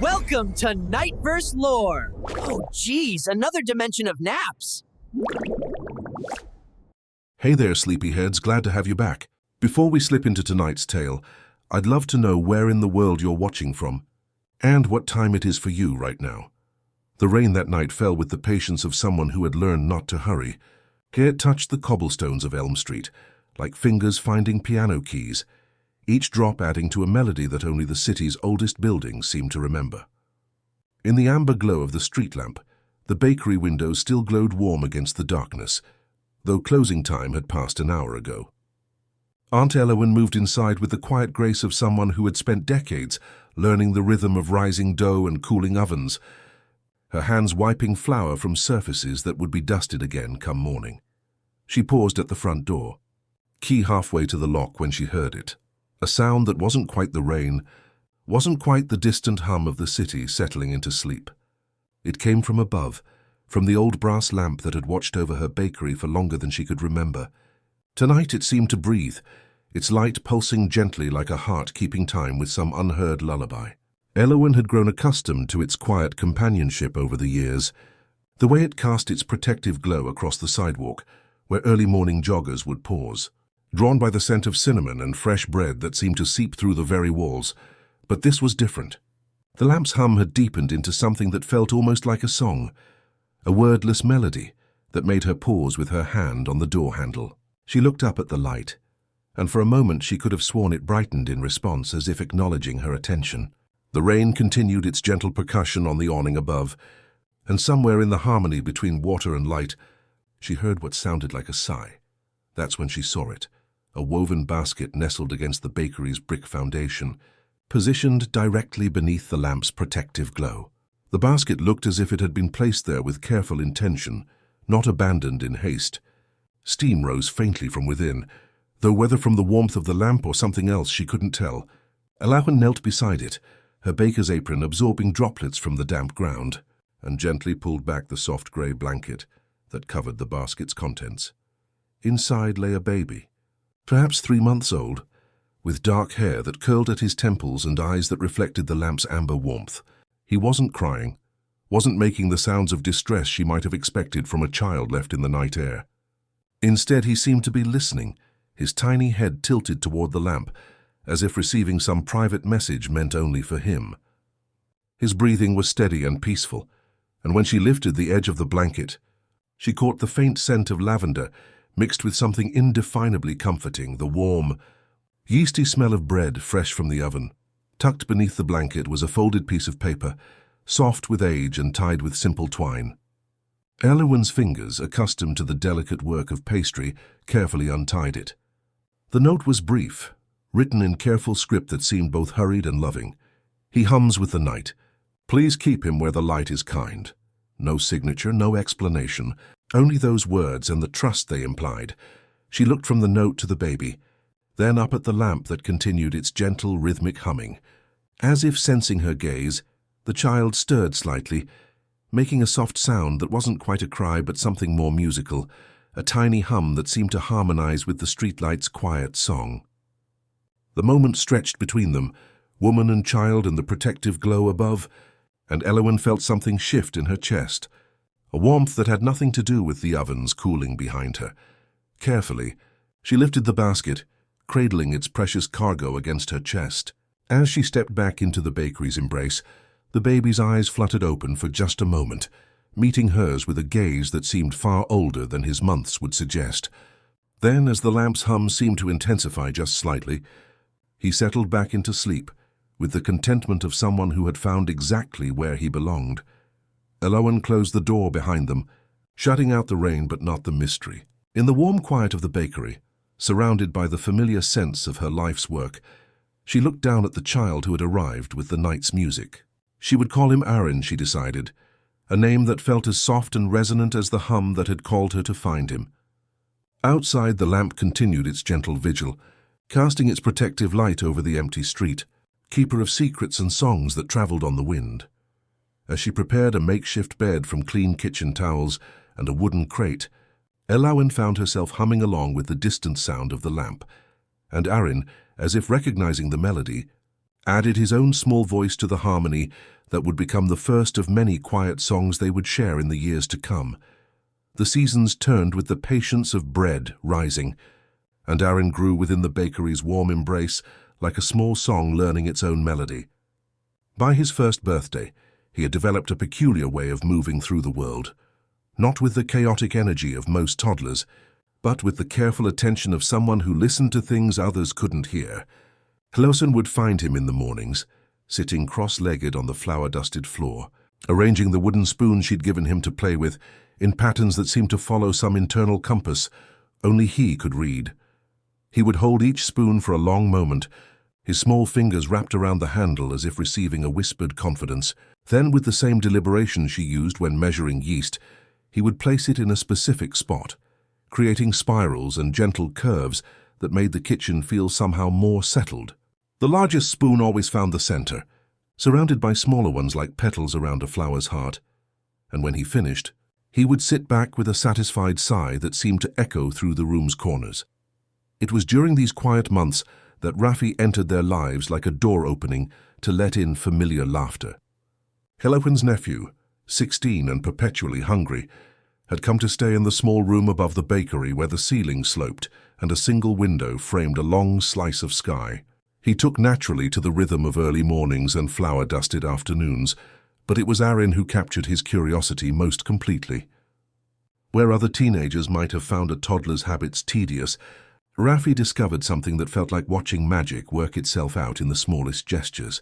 Welcome to Nightverse lore! Oh geez, another dimension of naps! Hey there, sleepyheads, glad to have you back. Before we slip into tonight's tale, I'd love to know where in the world you're watching from, and what time it is for you right now. The rain that night fell with the patience of someone who had learned not to hurry. It touched the cobblestones of Elm Street, like fingers finding piano keys, each drop adding to a melody that only the city's oldest buildings seemed to remember. In the amber glow of the street lamp, the bakery windows still glowed warm against the darkness, though closing time had passed an hour ago. Aunt Elowen moved inside with the quiet grace of someone who had spent decades learning the rhythm of rising dough and cooling ovens, her hands wiping flour from surfaces that would be dusted again come morning. She paused at the front door, key halfway to the lock when she heard it. A sound that wasn't quite the rain, wasn't quite the distant hum of the city settling into sleep. It came from above, from the old brass lamp that had watched over her bakery for longer than she could remember. Tonight it seemed to breathe, its light pulsing gently like a heart keeping time with some unheard lullaby. Elowen had grown accustomed to its quiet companionship over the years, the way it cast its protective glow across the sidewalk, where early morning joggers would pause, drawn by the scent of cinnamon and fresh bread that seemed to seep through the very walls. But this was different. The lamp's hum had deepened into something that felt almost like a song, a wordless melody that made her pause with her hand on the door handle. She looked up at the light, and for a moment she could have sworn it brightened in response, as if acknowledging her attention. The rain continued its gentle percussion on the awning above, and somewhere in the harmony between water and light, she heard what sounded like a sigh. That's when she saw it. A woven basket nestled against the bakery's brick foundation, positioned directly beneath the lamp's protective glow. The basket looked as if it had been placed there with careful intention, not abandoned in haste. Steam rose faintly from within, though whether from the warmth of the lamp or something else she couldn't tell. Elowen knelt beside it, her baker's apron absorbing droplets from the damp ground, and gently pulled back the soft grey blanket that covered the basket's contents. Inside lay a baby, perhaps 3 months old, with dark hair that curled at his temples and eyes that reflected the lamp's amber warmth. He wasn't crying, wasn't making the sounds of distress she might have expected from a child left in the night air. Instead, he seemed to be listening, his tiny head tilted toward the lamp, as if receiving some private message meant only for him. His breathing was steady and peaceful, and when she lifted the edge of the blanket, she caught the faint scent of lavender mixed with something indefinably comforting, the warm, yeasty smell of bread fresh from the oven. Tucked beneath the blanket was a folded piece of paper, soft with age and tied with simple twine. Elowen's fingers, accustomed to the delicate work of pastry, carefully untied it. The note was brief, written in careful script that seemed both hurried and loving. He hums with the night. Please keep him where the light is kind. No signature, no explanation, only those words and the trust they implied. She looked from the note to the baby, then up at the lamp that continued its gentle, rhythmic humming. As if sensing her gaze, the child stirred slightly, making a soft sound that wasn't quite a cry but something more musical, a tiny hum that seemed to harmonize with the streetlight's quiet song. The moment stretched between them, woman and child in the protective glow above, and Elowen felt something shift in her chest, a warmth that had nothing to do with the ovens cooling behind her. Carefully, she lifted the basket, cradling its precious cargo against her chest. As she stepped back into the bakery's embrace, the baby's eyes fluttered open for just a moment, meeting hers with a gaze that seemed far older than his months would suggest. Then, as the lamp's hum seemed to intensify just slightly, he settled back into sleep, with the contentment of someone who had found exactly where he belonged. Elowen closed the door behind them, shutting out the rain but not the mystery. In the warm quiet of the bakery, surrounded by the familiar sense of her life's work, she looked down at the child who had arrived with the night's music. She would call him Aaron, she decided, a name that felt as soft and resonant as the hum that had called her to find him. Outside, the lamp continued its gentle vigil, casting its protective light over the empty street, keeper of secrets and songs that traveled on the wind. As she prepared a makeshift bed from clean kitchen towels and a wooden crate, Elowen found herself humming along with the distant sound of the lamp, and Aaron, as if recognizing the melody, added his own small voice to the harmony that would become the first of many quiet songs they would share in the years to come. The seasons turned with the patience of bread rising, and Aaron grew within the bakery's warm embrace like a small song learning its own melody. By his first birthday, he had developed a peculiar way of moving through the world, not with the chaotic energy of most toddlers, but with the careful attention of someone who listened to things others couldn't hear. Helloson would find him in the mornings, sitting cross-legged on the flour-dusted floor, arranging the wooden spoon she'd given him to play with in patterns that seemed to follow some internal compass only he could read. He would hold each spoon for a long moment, his small fingers wrapped around the handle as if receiving a whispered confidence. Then, with the same deliberation she used when measuring yeast, he would place it in a specific spot, creating spirals and gentle curves that made the kitchen feel somehow more settled. The largest spoon always found the center, surrounded by smaller ones like petals around a flower's heart. And when he finished, he would sit back with a satisfied sigh that seemed to echo through the room's corners. It was during these quiet months that Raffi entered their lives like a door opening to let in familiar laughter. Hellowen's nephew, 16 and perpetually hungry, had come to stay in the small room above the bakery where the ceiling sloped and a single window framed a long slice of sky. He took naturally to the rhythm of early mornings and flour-dusted afternoons, but it was Aaron who captured his curiosity most completely. Where other teenagers might have found a toddler's habits tedious, Raffi discovered something that felt like watching magic work itself out in the smallest gestures.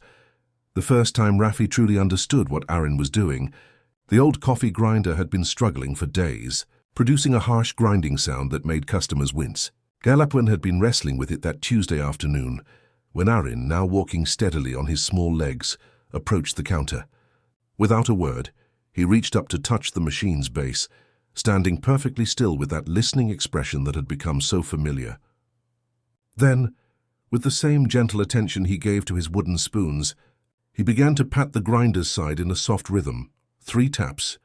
The first time Raffi truly understood what Aaron was doing, the old coffee grinder had been struggling for days, producing a harsh grinding sound that made customers wince. Galapwan had been wrestling with it that Tuesday afternoon, when Aaron, now walking steadily on his small legs, approached the counter. Without a word, he reached up to touch the machine's base, standing perfectly still with that listening expression that had become so familiar. Then, with the same gentle attention he gave to his wooden spoons, he began to pat the grinder's side in a soft rhythm. 3 taps.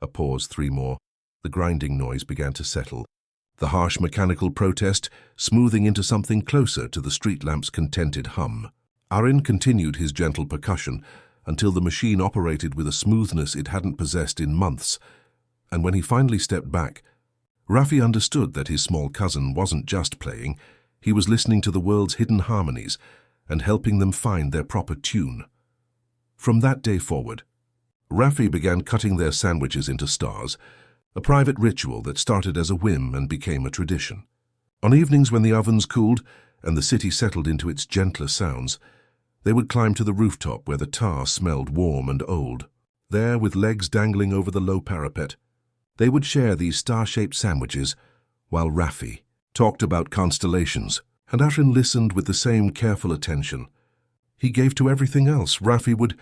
A pause, 3 more. The grinding noise began to settle, the harsh mechanical protest smoothing into something closer to the street lamp's contented hum. Aaron continued his gentle percussion until the machine operated with a smoothness it hadn't possessed in months, and when he finally stepped back, Raffi understood that his small cousin wasn't just playing, he was listening to the world's hidden harmonies and helping them find their proper tune. From that day forward, Raffi began cutting their sandwiches into stars, a private ritual that started as a whim and became a tradition. On evenings when the ovens cooled and the city settled into its gentler sounds, they would climb to the rooftop where the tar smelled warm and old. There, with legs dangling over the low parapet, they would share these star-shaped sandwiches while Raffi talked about constellations, and Aaron listened with the same careful attention he gave to everything else. Raffi would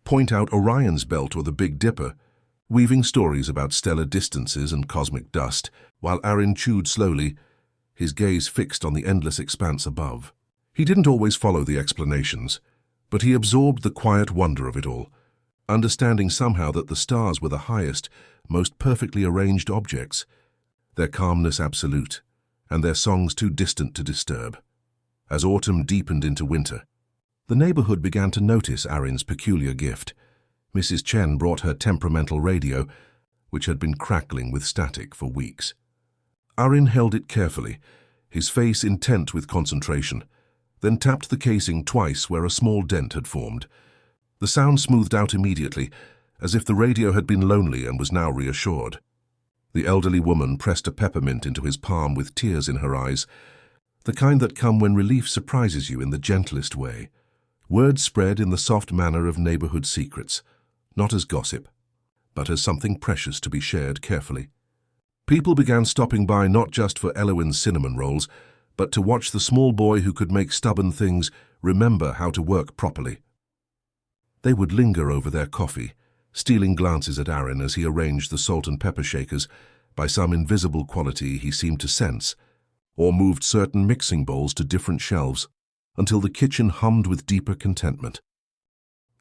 point out Orion's belt or the Big Dipper, weaving stories about stellar distances and cosmic dust, while Aaron chewed slowly, his gaze fixed on the endless expanse above. He didn't always follow the explanations, but he absorbed the quiet wonder of it all, understanding somehow that the stars were the highest, most perfectly arranged objects, their calmness absolute, and their songs too distant to disturb. As autumn deepened into winter, the neighborhood began to notice Aaron's peculiar gift. Mrs. Chen brought her temperamental radio, which had been crackling with static for weeks. Aaron held it carefully, his face intent with concentration, then tapped the casing twice where a small dent had formed. The sound smoothed out immediately, as if the radio had been lonely and was now reassured. The elderly woman pressed a peppermint into his palm with tears in her eyes, the kind that come when relief surprises you in the gentlest way. Word spread in the soft manner of neighborhood secrets, not as gossip, but as something precious to be shared carefully. People began stopping by not just for Eloin's cinnamon rolls, but to watch the small boy who could make stubborn things remember how to work properly. They would linger over their coffee, stealing glances at Aaron as he arranged the salt and pepper shakers by some invisible quality he seemed to sense, or moved certain mixing bowls to different shelves until the kitchen hummed with deeper contentment.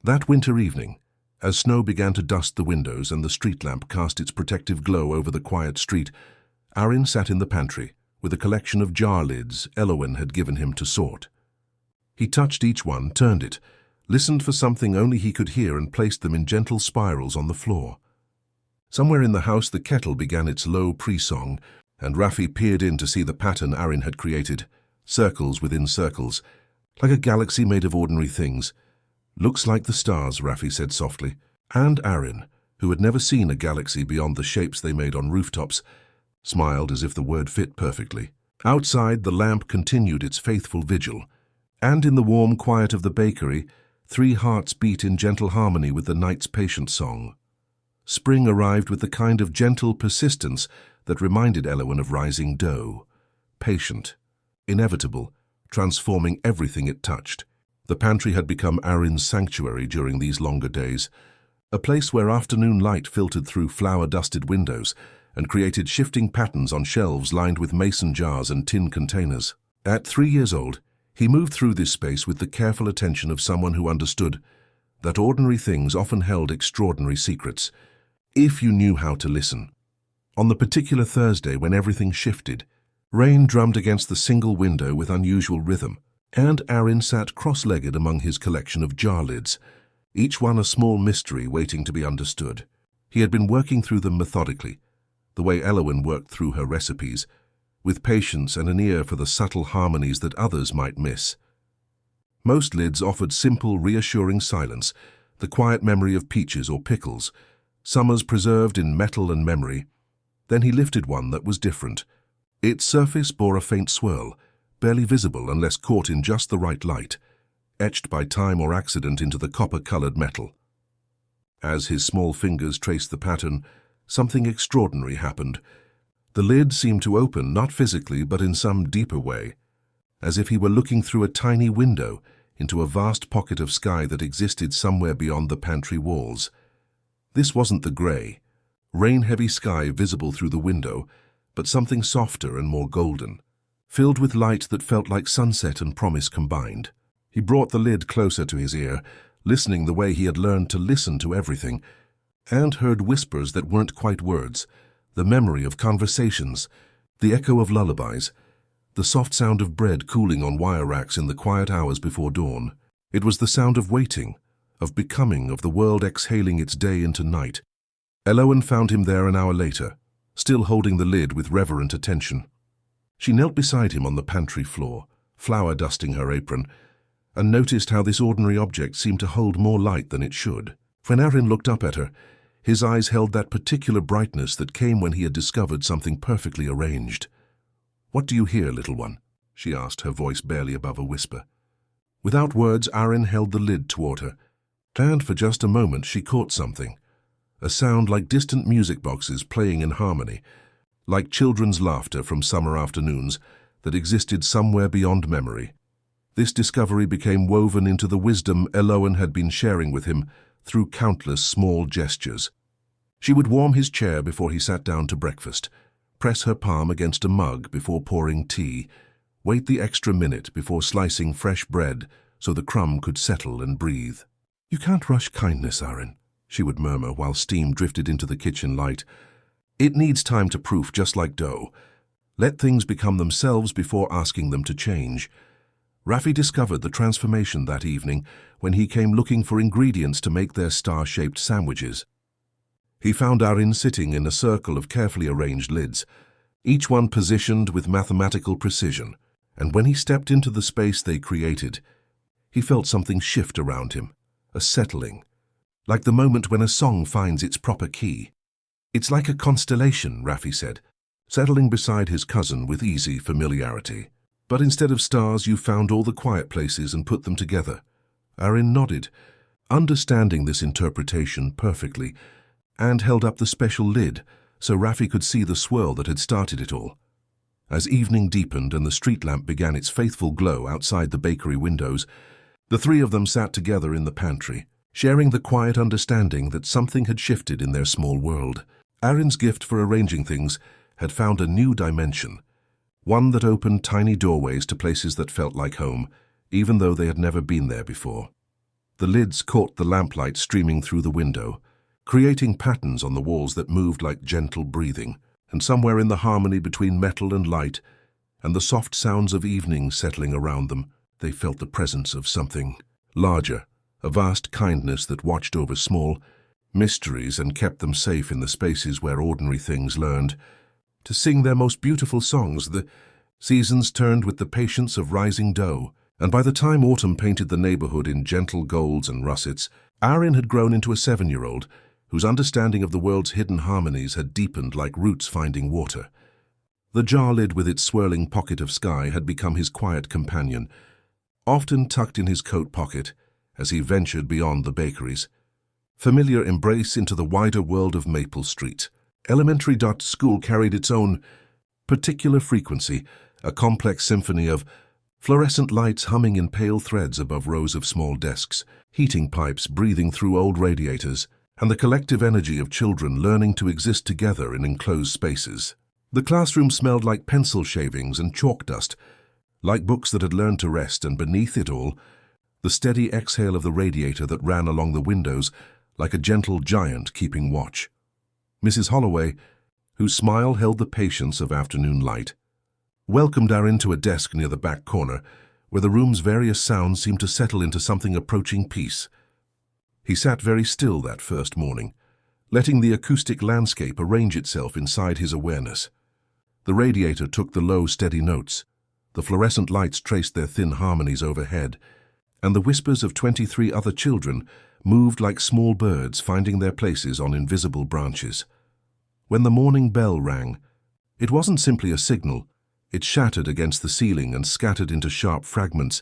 That winter evening, as snow began to dust the windows and the street lamp cast its protective glow over the quiet street, Aaron sat in the pantry with a collection of jar lids Eloin had given him to sort. He touched each one, turned it, listened for something only he could hear, and placed them in gentle spirals on the floor. Somewhere in the house the kettle began its low pre-song, and Raffi peered in to see the pattern Aaron had created, circles within circles, like a galaxy made of ordinary things. "Looks like the stars," Raffi said softly, and Aaron, who had never seen a galaxy beyond the shapes they made on rooftops, smiled as if the word fit perfectly. Outside, the lamp continued its faithful vigil, and in the warm quiet of the bakery, 3 hearts beat in gentle harmony with the night's patient song. Spring arrived with the kind of gentle persistence that reminded Elowen of rising dough, patient, inevitable, transforming everything it touched. The pantry had become Aaron's sanctuary during these longer days, a place where afternoon light filtered through flour-dusted windows and created shifting patterns on shelves lined with mason jars and tin containers. At 3 years old, he moved through this space with the careful attention of someone who understood that ordinary things often held extraordinary secrets, if you knew how to listen. On the particular Thursday when everything shifted, rain drummed against the single window with unusual rhythm, and Aaron sat cross-legged among his collection of jar lids, each one a small mystery waiting to be understood. He had been working through them methodically, the way Elowen worked through her recipes, with patience and an ear for the subtle harmonies that others might miss. Most lids offered simple, reassuring silence, the quiet memory of peaches or pickles, summers preserved in metal and memory. Then he lifted one that was different. Its surface bore a faint swirl, barely visible unless caught in just the right light, etched by time or accident into the copper-colored metal. As his small fingers traced the pattern, something extraordinary happened. The lid seemed to open, not physically but in some deeper way, as if he were looking through a tiny window into a vast pocket of sky that existed somewhere beyond the pantry walls. This wasn't the grey, rain-heavy sky visible through the window, but something softer and more golden, filled with light that felt like sunset and promise combined. He brought the lid closer to his ear, listening the way he had learned to listen to everything, and heard whispers that weren't quite words, the memory of conversations, the echo of lullabies, the soft sound of bread cooling on wire racks in the quiet hours before dawn. It was the sound of waiting, of becoming, of the world exhaling its day into night. Elowen found him there an hour later, still holding the lid with reverent attention. She knelt beside him on the pantry floor, flour dusting her apron, and noticed how this ordinary object seemed to hold more light than it should. When Aaron looked up at her, his eyes held that particular brightness that came when he had discovered something perfectly arranged. "What do you hear, little one?" she asked, her voice barely above a whisper. Without words, Aaron held the lid toward her, and for just a moment she caught something, a sound like distant music boxes playing in harmony, like children's laughter from summer afternoons that existed somewhere beyond memory. This discovery became woven into the wisdom Elowen had been sharing with him through countless small gestures. She would warm his chair before he sat down to breakfast, press her palm against a mug before pouring tea, wait the extra minute before slicing fresh bread so the crumb could settle and breathe. "You can't rush kindness, Aaron," she would murmur while steam drifted into the kitchen light. "It needs time to proof, just like dough. Let things become themselves before asking them to change." Raffi discovered the transformation that evening when he came looking for ingredients to make their star-shaped sandwiches. He found Aaron sitting in a circle of carefully arranged lids, each one positioned with mathematical precision, and when he stepped into the space they created, he felt something shift around him, a settling, like the moment when a song finds its proper key. "It's like a constellation," Raffi said, settling beside his cousin with easy familiarity. "But instead of stars, you found all the quiet places and put them together." Aaron nodded, understanding this interpretation perfectly, and held up the special lid so Raffi could see the swirl that had started it all. As evening deepened and the street lamp began its faithful glow outside the bakery windows, the three of them sat together in the pantry, sharing the quiet understanding that something had shifted in their small world. Aaron's gift for arranging things had found a new dimension, one that opened tiny doorways to places that felt like home, even though they had never been there before. The lids caught the lamplight streaming through the window, creating patterns on the walls that moved like gentle breathing, and somewhere in the harmony between metal and light, and the soft sounds of evening settling around them, they felt the presence of something larger, a vast kindness that watched over small mysteries and kept them safe in the spaces where ordinary things learned to sing their most beautiful songs. The seasons turned with the patience of rising dough, and by the time autumn painted the neighborhood in gentle golds and russets, Aaron had grown into a 7-year-old whose understanding of the world's hidden harmonies had deepened like roots finding water. The jar lid with its swirling pocket of sky had become his quiet companion, often tucked in his coat pocket as he ventured beyond the bakeries. Familiar embrace into the wider world of Maple Street. Elementary school carried its own particular frequency, a complex symphony of fluorescent lights humming in pale threads above rows of small desks, heating pipes breathing through old radiators, and the collective energy of children learning to exist together in enclosed spaces. The classroom smelled like pencil shavings and chalk dust, like books that had learned to rest, and beneath it all, the steady exhale of the radiator that ran along the windows like a gentle giant keeping watch. Mrs. Holloway, whose smile held the patience of afternoon light, welcomed Aaron to a desk near the back corner, where the room's various sounds seemed to settle into something approaching peace. He sat very still that first morning, letting the acoustic landscape arrange itself inside his awareness. The radiator took the low, steady notes, the fluorescent lights traced their thin harmonies overhead, and the whispers of 23 other children moved like small birds finding their places on invisible branches. When the morning bell rang, it wasn't simply a signal. It shattered against the ceiling and scattered into sharp fragments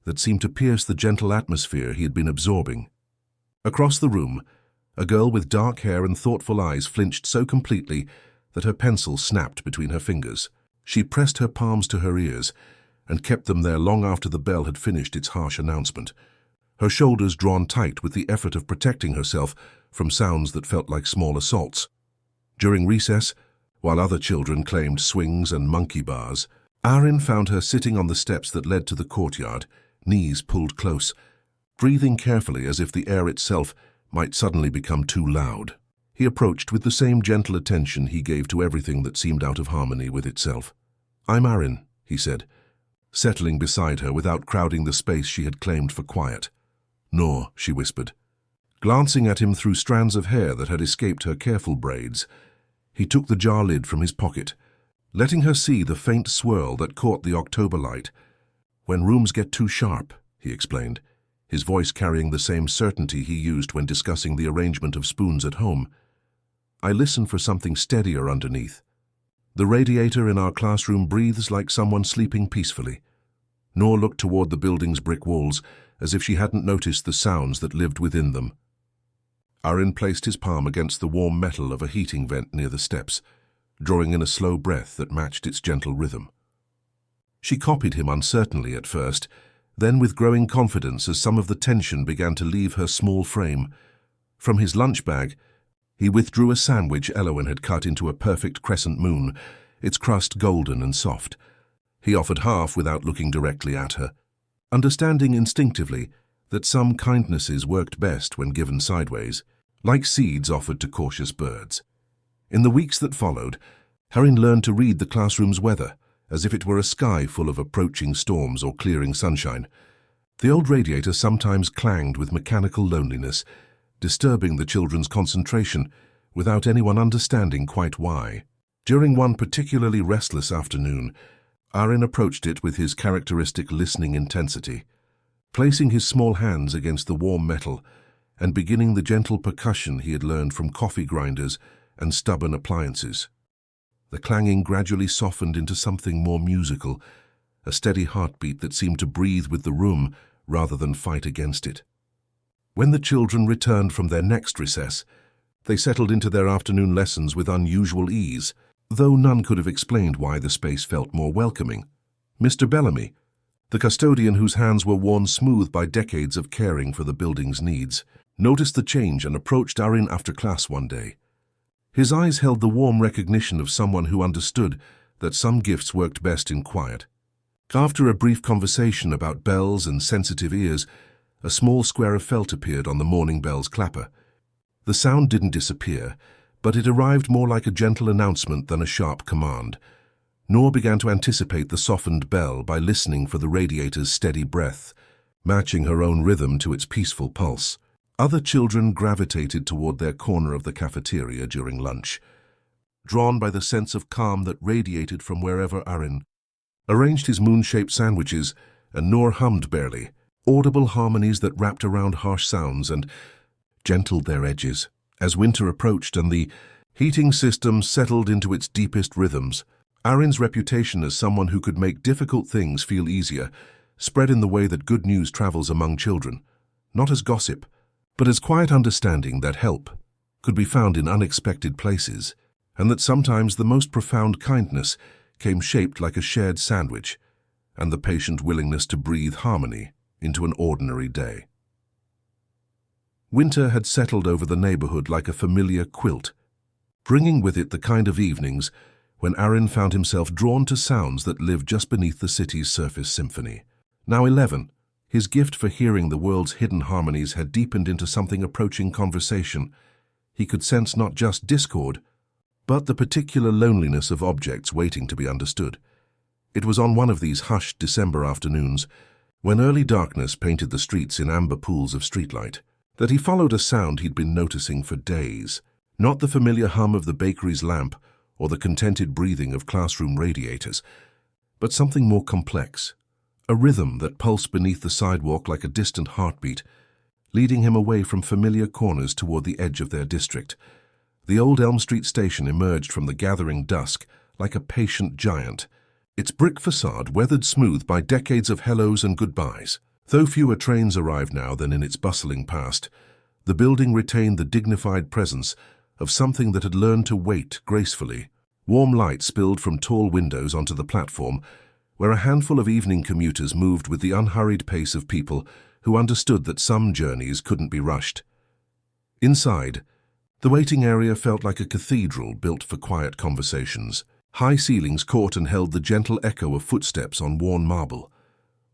that seemed to pierce the gentle atmosphere he had been absorbing. Across the room, a girl with dark hair and thoughtful eyes flinched so completely that her pencil snapped between her fingers. She pressed her palms to her ears and kept them there long after the bell had finished its harsh announcement, her shoulders drawn tight with the effort of protecting herself from sounds that felt like small assaults. During recess, while other children claimed swings and monkey bars, Aaron found her sitting on the steps that led to the courtyard, knees pulled close, breathing carefully as if the air itself might suddenly become too loud. He approached with the same gentle attention he gave to everything that seemed out of harmony with itself. "I'm Aaron," he said, settling beside her without crowding the space she had claimed for quiet. "Nor," she whispered, glancing at him through strands of hair that had escaped her careful braids. He took the jar lid from his pocket, letting her see the faint swirl that caught the October light. "When rooms get too sharp," he explained, his voice carrying the same certainty he used when discussing the arrangement of spoons at home, "I listen for something steadier underneath. The radiator in our classroom breathes like someone sleeping peacefully." Nor looked toward the building's brick walls as if she hadn't noticed the sounds that lived within them. Aaron placed his palm against the warm metal of a heating vent near the steps, drawing in a slow breath that matched its gentle rhythm. She copied him uncertainly at first, then with growing confidence as some of the tension began to leave her small frame. From his lunch bag, he withdrew a sandwich Elowen had cut into a perfect crescent moon, its crust golden and soft. He offered half without looking directly at her, understanding instinctively that some kindnesses worked best when given sideways, like seeds offered to cautious birds. In the weeks that followed, Aaron learned to read the classroom's weather, as if it were a sky full of approaching storms or clearing sunshine. The old radiator sometimes clanged with mechanical loneliness, disturbing the children's concentration without anyone understanding quite why. During one particularly restless afternoon, Aaron approached it with his characteristic listening intensity, placing his small hands against the warm metal and beginning the gentle percussion he had learned from coffee grinders and stubborn appliances. The clanging gradually softened into something more musical, a steady heartbeat that seemed to breathe with the room rather than fight against it. When the children returned from their next recess, they settled into their afternoon lessons with unusual ease, though none could have explained why the space felt more welcoming. Mr. Bellamy, the custodian whose hands were worn smooth by decades of caring for the building's needs, noticed the change and approached Aaron after class one day. His eyes held the warm recognition of someone who understood that some gifts worked best in quiet. After a brief conversation about bells and sensitive ears, a small square of felt appeared on the morning bell's clapper. The sound didn't disappear, but it arrived more like a gentle announcement than a sharp command. nor began to anticipate the softened bell by listening for the radiator's steady breath, matching her own rhythm to its peaceful pulse. Other children gravitated toward their corner of the cafeteria during lunch, drawn by the sense of calm that radiated from wherever Aaron arranged his moon-shaped sandwiches, and Noor hummed barely, audible harmonies that wrapped around harsh sounds and gentled their edges. As winter approached and the heating system settled into its deepest rhythms, Aaron's reputation as someone who could make difficult things feel easier spread in the way that good news travels among children, not as gossip, but as quiet understanding that help could be found in unexpected places, and that sometimes the most profound kindness came shaped like a shared sandwich and the patient willingness to breathe harmony into an ordinary day. Winter had settled over the neighborhood like a familiar quilt, bringing with it the kind of evenings when Aaron found himself drawn to sounds that lived just beneath the city's surface symphony. Now 11, his gift for hearing the world's hidden harmonies had deepened into something approaching conversation. He could sense not just discord, but the particular loneliness of objects waiting to be understood. It was on one of these hushed December afternoons, when early darkness painted the streets in amber pools of streetlight, that he followed a sound he'd been noticing for days. Not the familiar hum of the bakery's lamp or the contented breathing of classroom radiators, but something more complex, a rhythm that pulsed beneath the sidewalk like a distant heartbeat, leading him away from familiar corners toward the edge of their district. The old Elm Street station emerged from the gathering dusk like a patient giant, its brick facade weathered smooth by decades of hellos and goodbyes. Though fewer trains arrived now than in its bustling past, the building retained the dignified presence of something that had learned to wait gracefully. Warm light spilled from tall windows onto the platform, where a handful of evening commuters moved with the unhurried pace of people who understood that some journeys couldn't be rushed. Inside, the waiting area felt like a cathedral built for quiet conversations. High ceilings caught and held the gentle echo of footsteps on worn marble,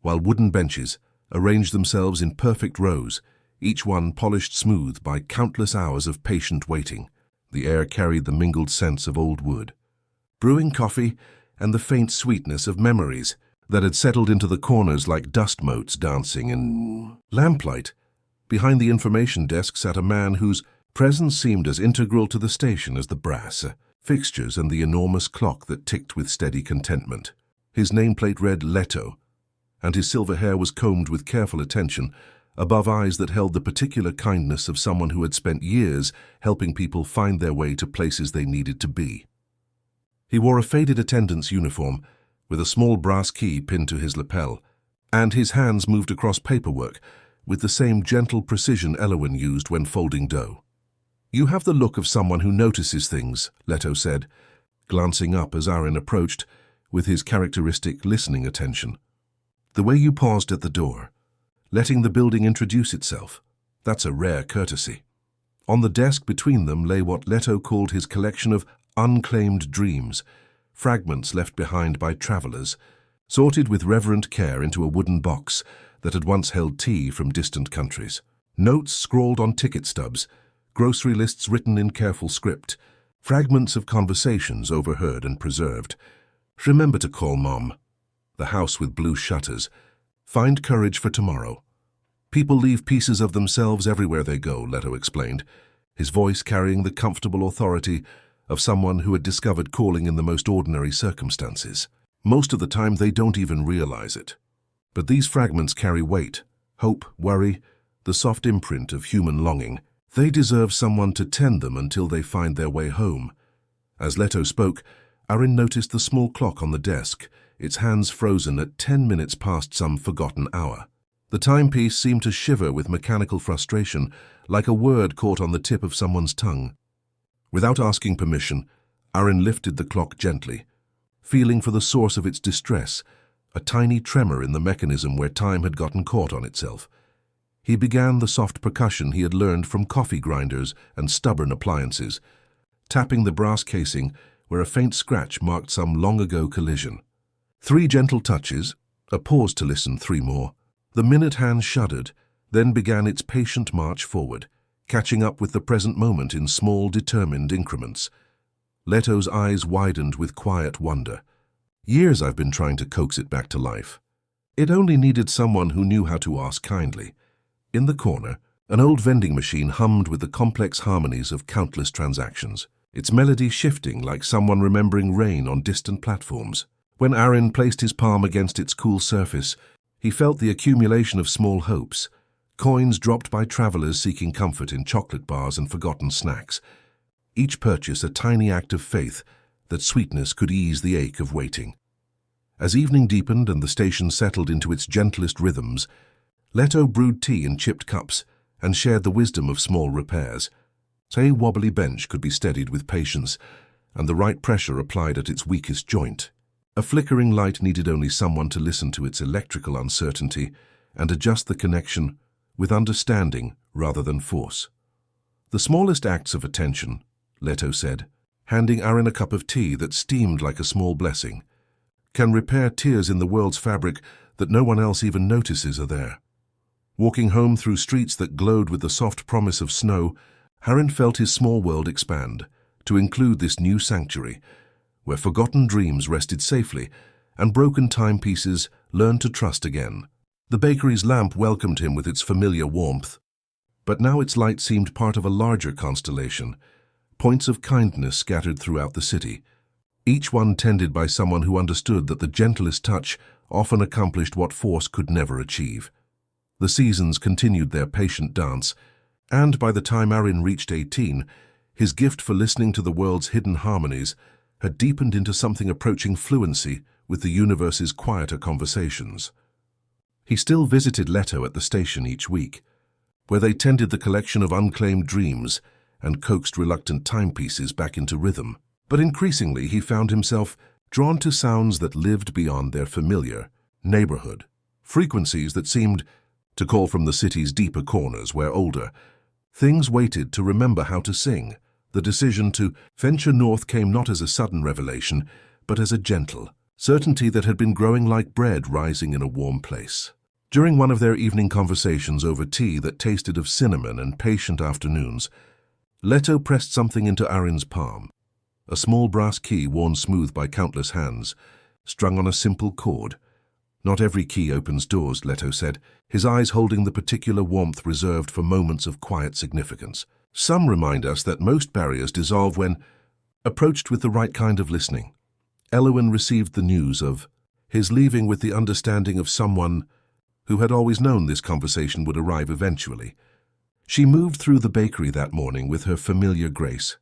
while wooden benches arranged themselves in perfect rows, each one polished smooth by countless hours of patient waiting. The air carried the mingled scents of old wood, brewing coffee, and the faint sweetness of memories that had settled into the corners like dust motes dancing in lamplight. Behind the information desk sat a man whose presence seemed as integral to the station as the brass fixtures and the enormous clock that ticked with steady contentment. His nameplate read Leto, and his silver hair was combed with careful attention, above eyes that held the particular kindness of someone who had spent years helping people find their way to places they needed to be. He wore a faded attendant's uniform, with a small brass key pinned to his lapel, and his hands moved across paperwork with the same gentle precision Elowin used when folding dough. "You have the look of someone who notices things," Leto said, glancing up as Aaron approached with his characteristic listening attention. "The way you paused at the door, letting the building introduce itself, that's a rare courtesy." On the desk between them lay what Leto called his collection of unclaimed dreams, fragments left behind by travelers, sorted with reverent care into a wooden box that had once held tea from distant countries. Notes scrawled on ticket stubs, grocery lists written in careful script, fragments of conversations overheard and preserved. "Remember to call Mom. The house with blue shutters. Find courage for tomorrow. People leave pieces of themselves everywhere they go," Leto explained, his voice carrying the comfortable authority of someone who had discovered calling in the most ordinary circumstances. "Most of the time they don't even realize it. But these fragments carry weight, hope, worry, the soft imprint of human longing. They deserve someone to tend them until they find their way home." As Leto spoke, Aaron noticed the small clock on the desk, its hands frozen at 10 minutes past some forgotten hour. The timepiece seemed to shiver with mechanical frustration, like a word caught on the tip of someone's tongue. Without asking permission, Aaron lifted the clock gently, feeling for the source of its distress, a tiny tremor in the mechanism where time had gotten caught on itself. He began the soft percussion he had learned from coffee grinders and stubborn appliances, tapping the brass casing where a faint scratch marked some long-ago collision. 3 gentle touches, a pause to listen 3 more. The minute hand shuddered, then began its patient march forward, catching up with the present moment in small, determined increments. Leto's eyes widened with quiet wonder. Years I've been trying to coax it back to life. It only needed someone who knew how to ask kindly. In the corner, an old vending machine hummed with the complex harmonies of countless transactions, its melody shifting like someone remembering rain on distant platforms. When Aaron placed his palm against its cool surface, he felt the accumulation of small hopes, coins dropped by travelers seeking comfort in chocolate bars and forgotten snacks. Each purchase a tiny act of faith that sweetness could ease the ache of waiting. As evening deepened and the station settled into its gentlest rhythms, Leto brewed tea in chipped cups and shared the wisdom of small repairs. A wobbly bench could be steadied with patience, and the right pressure applied at its weakest joint. A flickering light needed only someone to listen to its electrical uncertainty and adjust the connection with understanding rather than force. The smallest acts of attention, Leto said, handing Aaron a cup of tea that steamed like a small blessing, can repair tears in the world's fabric that no one else even notices are there. Walking home through streets that glowed with the soft promise of snow, Aaron felt his small world expand to include this new sanctuary, where forgotten dreams rested safely and broken timepieces learned to trust again. The bakery's lamp welcomed him with its familiar warmth, but now its light seemed part of a larger constellation, points of kindness scattered throughout the city, each one tended by someone who understood that the gentlest touch often accomplished what force could never achieve. The seasons continued their patient dance, and by the time Aaron reached 18, his gift for listening to the world's hidden harmonies had deepened into something approaching fluency with the universe's quieter conversations. He still visited Leto at the station each week, where they tended the collection of unclaimed dreams and coaxed reluctant timepieces back into rhythm. But increasingly he found himself drawn to sounds that lived beyond their familiar neighborhood, frequencies that seemed to call from the city's deeper corners where older things waited to remember how to sing. The decision to venture north came not as a sudden revelation, but as a gentle certainty that had been growing like bread rising in a warm place. During one of their evening conversations over tea that tasted of cinnamon and patient afternoons, Leto pressed something into Aaron's palm, a small brass key worn smooth by countless hands, strung on a simple cord. Not every key opens doors, Leto said, his eyes holding the particular warmth reserved for moments of quiet significance. Some remind us that most barriers dissolve when approached with the right kind of listening. Elowen received the news of his leaving with the understanding of someone who had always known this conversation would arrive eventually. She moved through the bakery that morning with her familiar grace,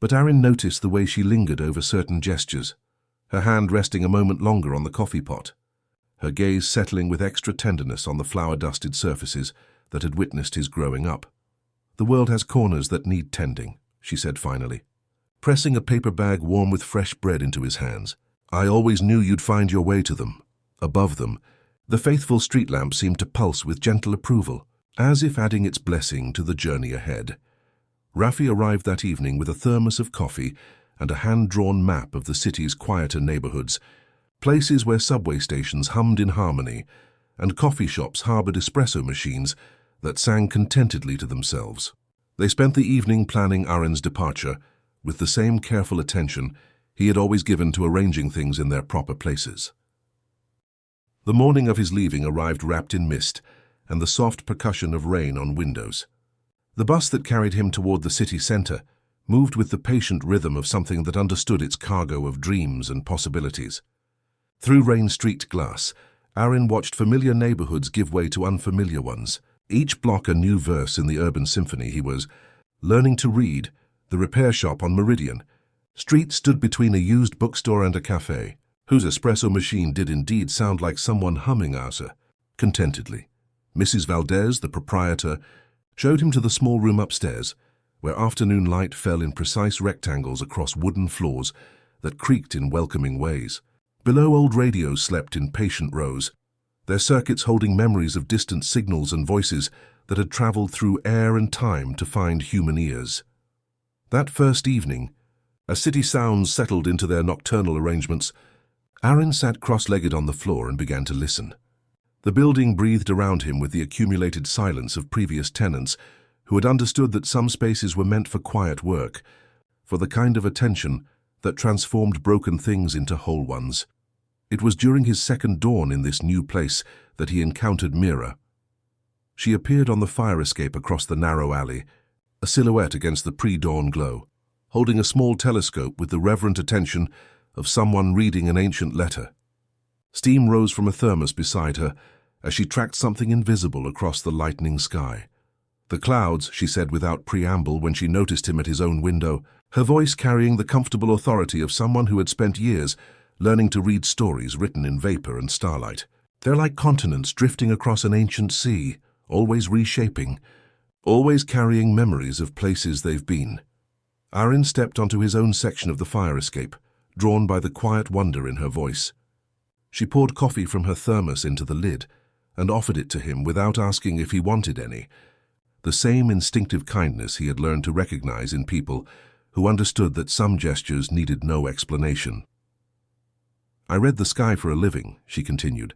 but Aaron noticed the way she lingered over certain gestures, her hand resting a moment longer on the coffee pot, her gaze settling with extra tenderness on the flour-dusted surfaces that had witnessed his growing up. "The world has corners that need tending," she said finally, pressing a paper bag warm with fresh bread into his hands. "I always knew you'd find your way to them." Above them, the faithful street lamp seemed to pulse with gentle approval, as if adding its blessing to the journey ahead. Raffi arrived that evening with a thermos of coffee and a hand-drawn map of the city's quieter neighborhoods, places where subway stations hummed in harmony and coffee shops harbored espresso machines that sang contentedly to themselves. They spent the evening planning Aaron's departure with the same careful attention he had always given to arranging things in their proper places. The morning of his leaving arrived wrapped in mist and the soft percussion of rain on windows. The bus that carried him toward the city center moved with the patient rhythm of something that understood its cargo of dreams and possibilities. Through rain-streaked glass, Aaron watched familiar neighborhoods give way to unfamiliar ones, each block a new verse in the urban symphony he was learning to read. The repair shop on Meridian Street stood between a used bookstore and a cafe, whose espresso machine did indeed sound like someone humming contentedly. Mrs. Valdez, the proprietor, showed him to the small room upstairs, where afternoon light fell in precise rectangles across wooden floors that creaked in welcoming ways. Below, old radios slept in patient rows, their circuits holding memories of distant signals and voices that had traveled through air and time to find human ears. That first evening, as city sounds settled into their nocturnal arrangements, Aaron sat cross-legged on the floor and began to listen. The building breathed around him with the accumulated silence of previous tenants who had understood that some spaces were meant for quiet work, for the kind of attention that transformed broken things into whole ones. It was during his second dawn in this new place that he encountered Mira. She appeared on the fire escape across the narrow alley, a silhouette against the pre-dawn glow, holding a small telescope with the reverent attention of someone reading an ancient letter. Steam rose from a thermos beside her as she tracked something invisible across the lightening sky. "The clouds," she said without preamble when she noticed him at his own window, her voice carrying the comfortable authority of someone who had spent years learning to read stories written in vapor and starlight. "They're like continents drifting across an ancient sea, always reshaping, always carrying memories of places they've been." Aaron stepped onto his own section of the fire escape, drawn by the quiet wonder in her voice. She poured coffee from her thermos into the lid and offered it to him without asking if he wanted any, the same instinctive kindness he had learned to recognize in people who understood that some gestures needed no explanation. "I read the sky for a living," she continued,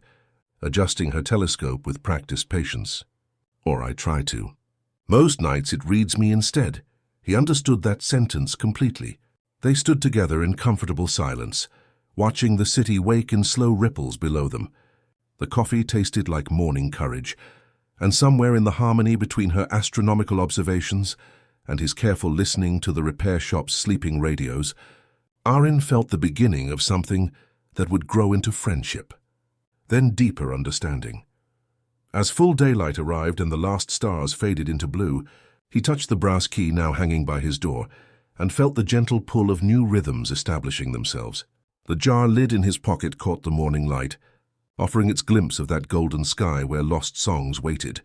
adjusting her telescope with practiced patience. "Or I try to. Most nights it reads me instead." He understood that sentence completely. They stood together in comfortable silence, watching the city wake in slow ripples below them. The coffee tasted like morning courage, and somewhere in the harmony between her astronomical observations and his careful listening to the repair shop's sleeping radios, Aaron felt the beginning of something that would grow into friendship, then deeper understanding. As full daylight arrived and the last stars faded into blue, he touched the brass key now hanging by his door and felt the gentle pull of new rhythms establishing themselves. The jar lid in his pocket caught the morning light, offering its glimpse of that golden sky where lost songs waited,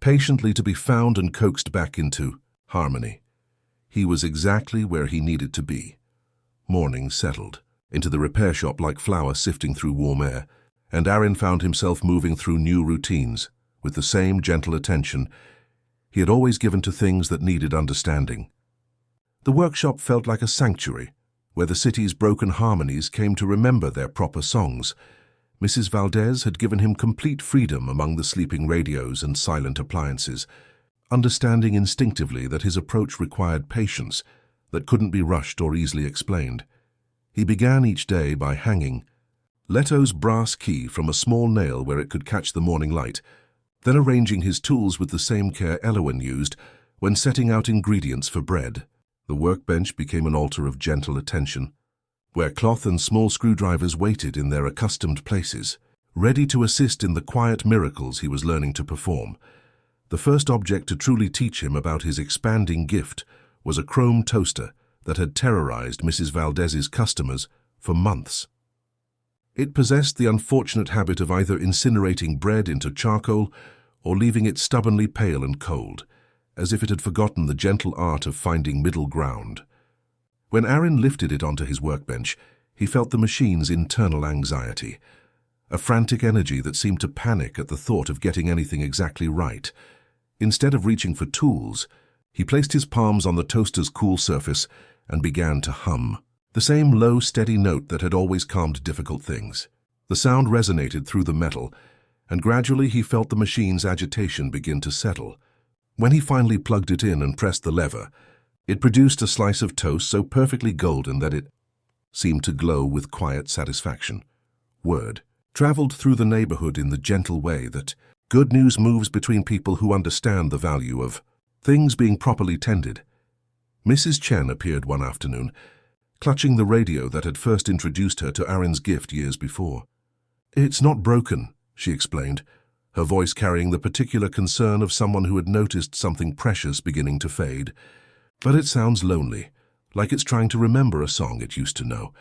patiently to be found and coaxed back into harmony. He was exactly where he needed to be. Morning settled into the repair shop like flour sifting through warm air, and Aaron found himself moving through new routines with the same gentle attention he had always given to things that needed understanding. The workshop felt like a sanctuary, where the city's broken harmonies came to remember their proper songs. Mrs. Valdez had given him complete freedom among the sleeping radios and silent appliances, understanding instinctively that his approach required patience that couldn't be rushed or easily explained. He began each day by hanging Leto's brass key from a small nail where it could catch the morning light, then arranging his tools with the same care Elowen used when setting out ingredients for bread. The workbench became an altar of gentle attention, where cloth and small screwdrivers waited in their accustomed places, ready to assist in the quiet miracles he was learning to perform. The first object to truly teach him about his expanding gift was a chrome toaster that had terrorized Mrs. Valdez's customers for months. It possessed the unfortunate habit of either incinerating bread into charcoal or leaving it stubbornly pale and cold, as if it had forgotten the gentle art of finding middle ground. When Aaron lifted it onto his workbench, he felt the machine's internal anxiety, a frantic energy that seemed to panic at the thought of getting anything exactly right. Instead of reaching for tools, he placed his palms on the toaster's cool surface and began to hum, the same low, steady note that had always calmed difficult things. The sound resonated through the metal, and gradually he felt the machine's agitation begin to settle. When he finally plugged it in and pressed the lever, it produced a slice of toast so perfectly golden that it seemed to glow with quiet satisfaction. Word traveled through the neighborhood in the gentle way that good news moves between people who understand the value of things being properly tended. Mrs. Chen appeared one afternoon, clutching the radio that had first introduced her to Aaron's gift years before. "It's not broken," she explained, her voice carrying the particular concern of someone who had noticed something precious beginning to fade. "But it sounds lonely, like it's trying to remember a song it used to know."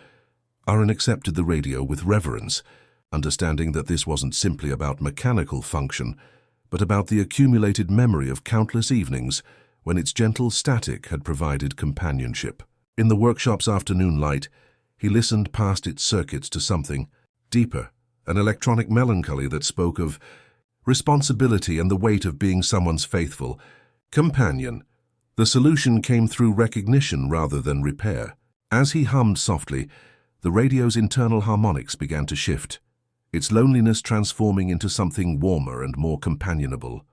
Aaron accepted the radio with reverence, understanding that this wasn't simply about mechanical function, but about the accumulated memory of countless evenings when its gentle static had provided companionship. In the workshop's afternoon light, he listened past its circuits to something deeper, an electronic melancholy that spoke of responsibility and the weight of being someone's faithful companion. The solution came through recognition rather than repair. As he hummed softly, the radio's internal harmonics began to shift, its loneliness transforming into something warmer and more companionable.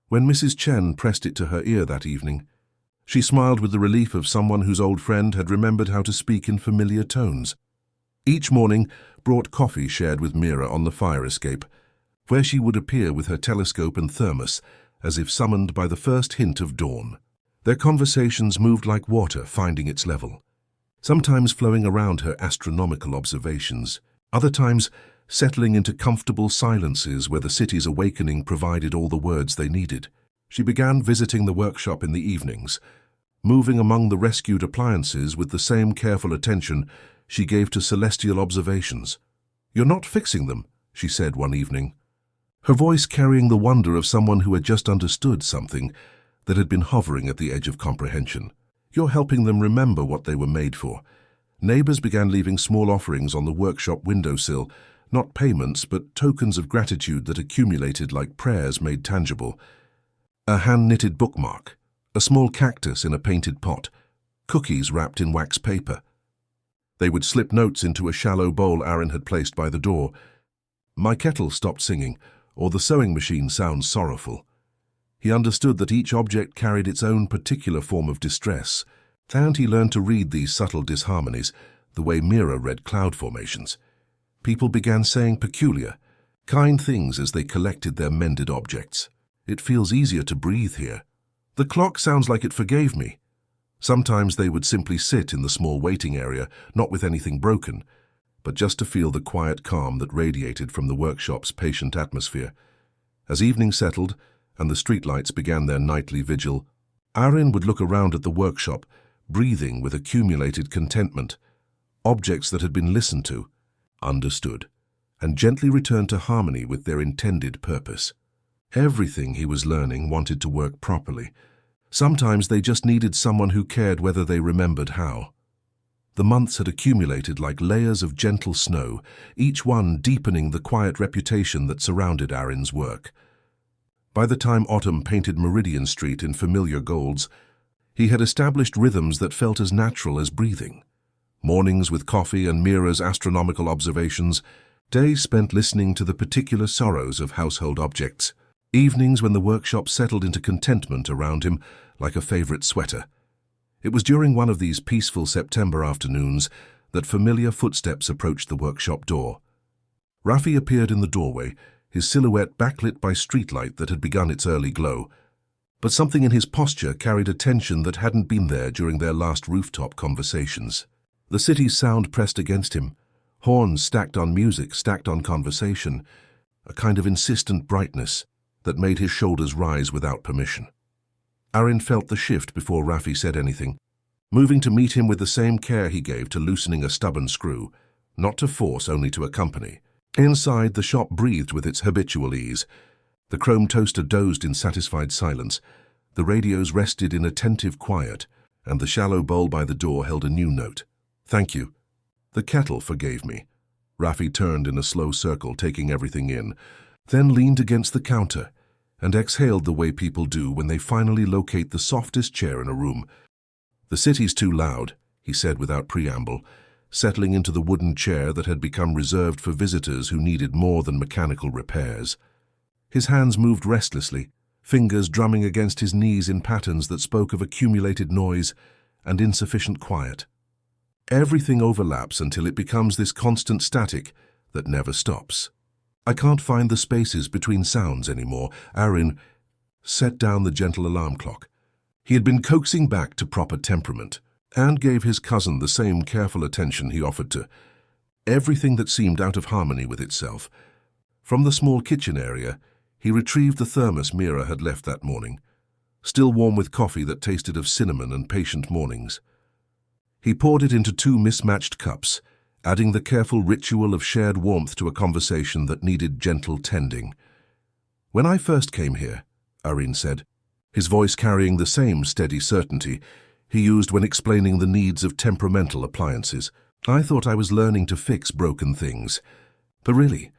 When Mrs. Chen pressed it to her ear that evening, she smiled with the relief of someone whose old friend had remembered how to speak in familiar tones. Each morning brought coffee shared with Mira on the fire escape, where she would appear with her telescope and thermos, as if summoned by the first hint of dawn. Their conversations moved like water finding its level, sometimes flowing around her astronomical observations, other times settling into comfortable silences where the city's awakening provided all the words they needed. She began visiting the workshop in the evenings, moving among the rescued appliances with the same careful attention she gave to celestial observations. "You're not fixing them," she said one evening, her voice carrying the wonder of someone who had just understood something that had been hovering at the edge of comprehension. "You're helping them remember what they were made for." Neighbors began leaving small offerings on the workshop windowsill, not payments but tokens of gratitude that accumulated like prayers made tangible. A hand-knitted bookmark, a small cactus in a painted pot, cookies wrapped in wax paper. They would slip notes into a shallow bowl Aaron had placed by the door. "My kettle stopped singing," or "the sewing machine sounds sorrowful." He understood that each object carried its own particular form of distress, and he learned to read these subtle disharmonies the way Mira read cloud formations. People began saying peculiar, kind things as they collected their mended objects. "It feels easier to breathe here." "The clock sounds like it forgave me." Sometimes they would simply sit in the small waiting area, not with anything broken, but just to feel the quiet calm that radiated from the workshop's patient atmosphere. As evening settled and the streetlights began their nightly vigil, Aaron would look around at the workshop, breathing with accumulated contentment. Objects that had been listened to, understood, and gently returned to harmony with their intended purpose. Everything he was learning wanted to work properly. Sometimes they just needed someone who cared whether they remembered how. The months had accumulated like layers of gentle snow, each one deepening the quiet reputation that surrounded Aaron's work. By the time autumn painted Meridian Street in familiar golds, he had established rhythms that felt as natural as breathing. Mornings with coffee and Mira's astronomical observations, days spent listening to the particular sorrows of household objects, evenings when the workshop settled into contentment around him like a favorite sweater. It was during one of these peaceful September afternoons that familiar footsteps approached the workshop door. Rafi appeared in the doorway, his silhouette backlit by streetlight that had begun its early glow. But something in his posture carried a tension that hadn't been there during their last rooftop conversations. The city's sound pressed against him, horns stacked on music, stacked on conversation, a kind of insistent brightness that made his shoulders rise without permission. Aaron felt the shift before Rafi said anything, moving to meet him with the same care he gave to loosening a stubborn screw, not to force, only to accompany. Inside, the shop breathed with its habitual ease. The chrome toaster dozed in satisfied silence, the radios rested in attentive quiet, and the shallow bowl by the door held a new note. "Thank you." "The kettle forgave me." Rafi turned in a slow circle, taking everything in, then leaned against the counter and exhaled the way people do when they finally locate the softest chair in a room. "The city's too loud," he said without preamble, settling into the wooden chair that had become reserved for visitors who needed more than mechanical repairs. His hands moved restlessly, fingers drumming against his knees in patterns that spoke of accumulated noise and insufficient quiet. Everything overlaps until it becomes this constant static that never stops. "I can't find the spaces between sounds anymore." Aaron set down the gentle alarm clock. He had been coaxing back to proper temperament and gave his cousin the same careful attention he offered to everything that seemed out of harmony with itself. From the small kitchen area, he retrieved the thermos Mira had left that morning, still warm with coffee that tasted of cinnamon and patient mornings. He poured it into two mismatched cups, adding the careful ritual of shared warmth to a conversation that needed gentle tending. "When I first came here," Aaron said, his voice carrying the same steady certainty he used when explaining the needs of temperamental appliances, "I thought I was learning to fix broken things. But really,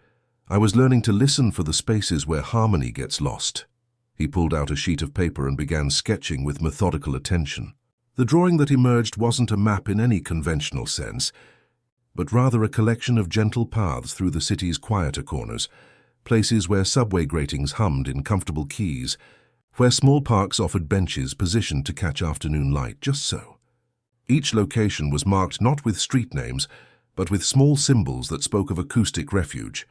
I was learning to listen for the spaces where harmony gets lost." He pulled out a sheet of paper and began sketching with methodical attention. The drawing that emerged wasn't a map in any conventional sense, but rather a collection of gentle paths through the city's quieter corners, places where subway gratings hummed in comfortable keys, where small parks offered benches positioned to catch afternoon light, just so. Each location was marked not with street names, but with small symbols that spoke of acoustic refuge,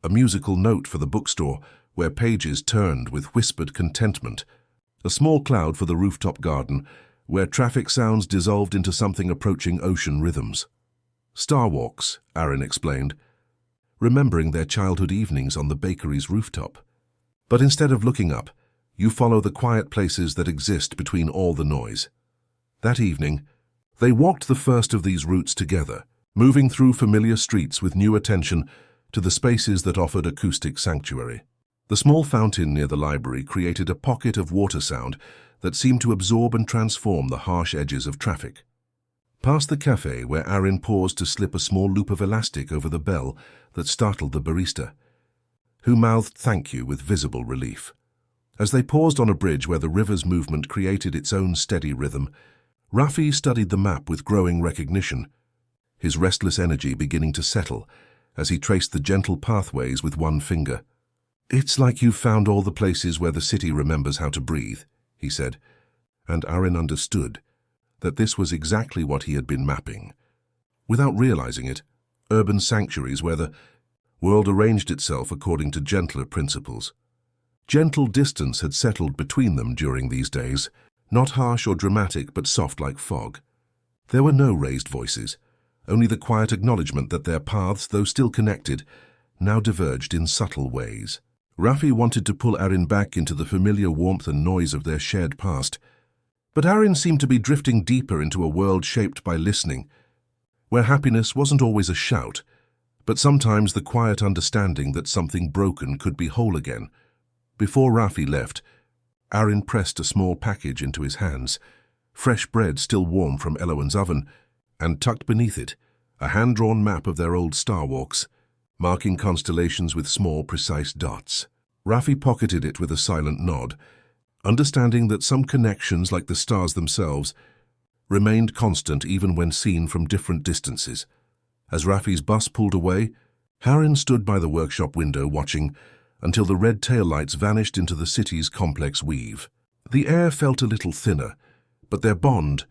a musical note for the bookstore where pages turned with whispered contentment, a small cloud for the rooftop garden where traffic sounds dissolved into something approaching ocean rhythms. Star walks, Aaron explained, remembering their childhood evenings on the bakery's rooftop. But instead of looking up, you follow the quiet places that exist between all the noise. That evening, they walked the first of these routes together, moving through familiar streets with new attention to the spaces that offered acoustic sanctuary. The small fountain near the library created a pocket of water sound that seemed to absorb and transform the harsh edges of traffic. Past the cafe where Aaron paused to slip a small loop of elastic over the bell that startled the barista, who mouthed thank you with visible relief. As they paused on a bridge where the river's movement created its own steady rhythm, Rafi studied the map with growing recognition, his restless energy beginning to settle as he traced the gentle pathways with one finger. "It's like you've found all the places where the city remembers how to breathe," he said, and Aaron understood that this was exactly what he had been mapping. Without realizing it, urban sanctuaries where the world arranged itself according to gentler principles. Gentle distance had settled between them during these days, not harsh or dramatic but soft like fog. There were no raised voices, only the quiet acknowledgement that their paths, though still connected, now diverged in subtle ways. Rafi wanted to pull Aaron back into the familiar warmth and noise of their shared past, but Aaron seemed to be drifting deeper into a world shaped by listening, where happiness wasn't always a shout, but sometimes the quiet understanding that something broken could be whole again. Before Rafi left, Aaron pressed a small package into his hands, fresh bread still warm from Elowen's oven, and tucked beneath it a hand-drawn map of their old star walks, marking constellations with small, precise dots. Rafi pocketed it with a silent nod, understanding that some connections, like the stars themselves, remained constant even when seen from different distances. As Rafi's bus pulled away, Aaron stood by the workshop window watching until the red taillights vanished into the city's complex weave. The air felt a little thinner, but their bond,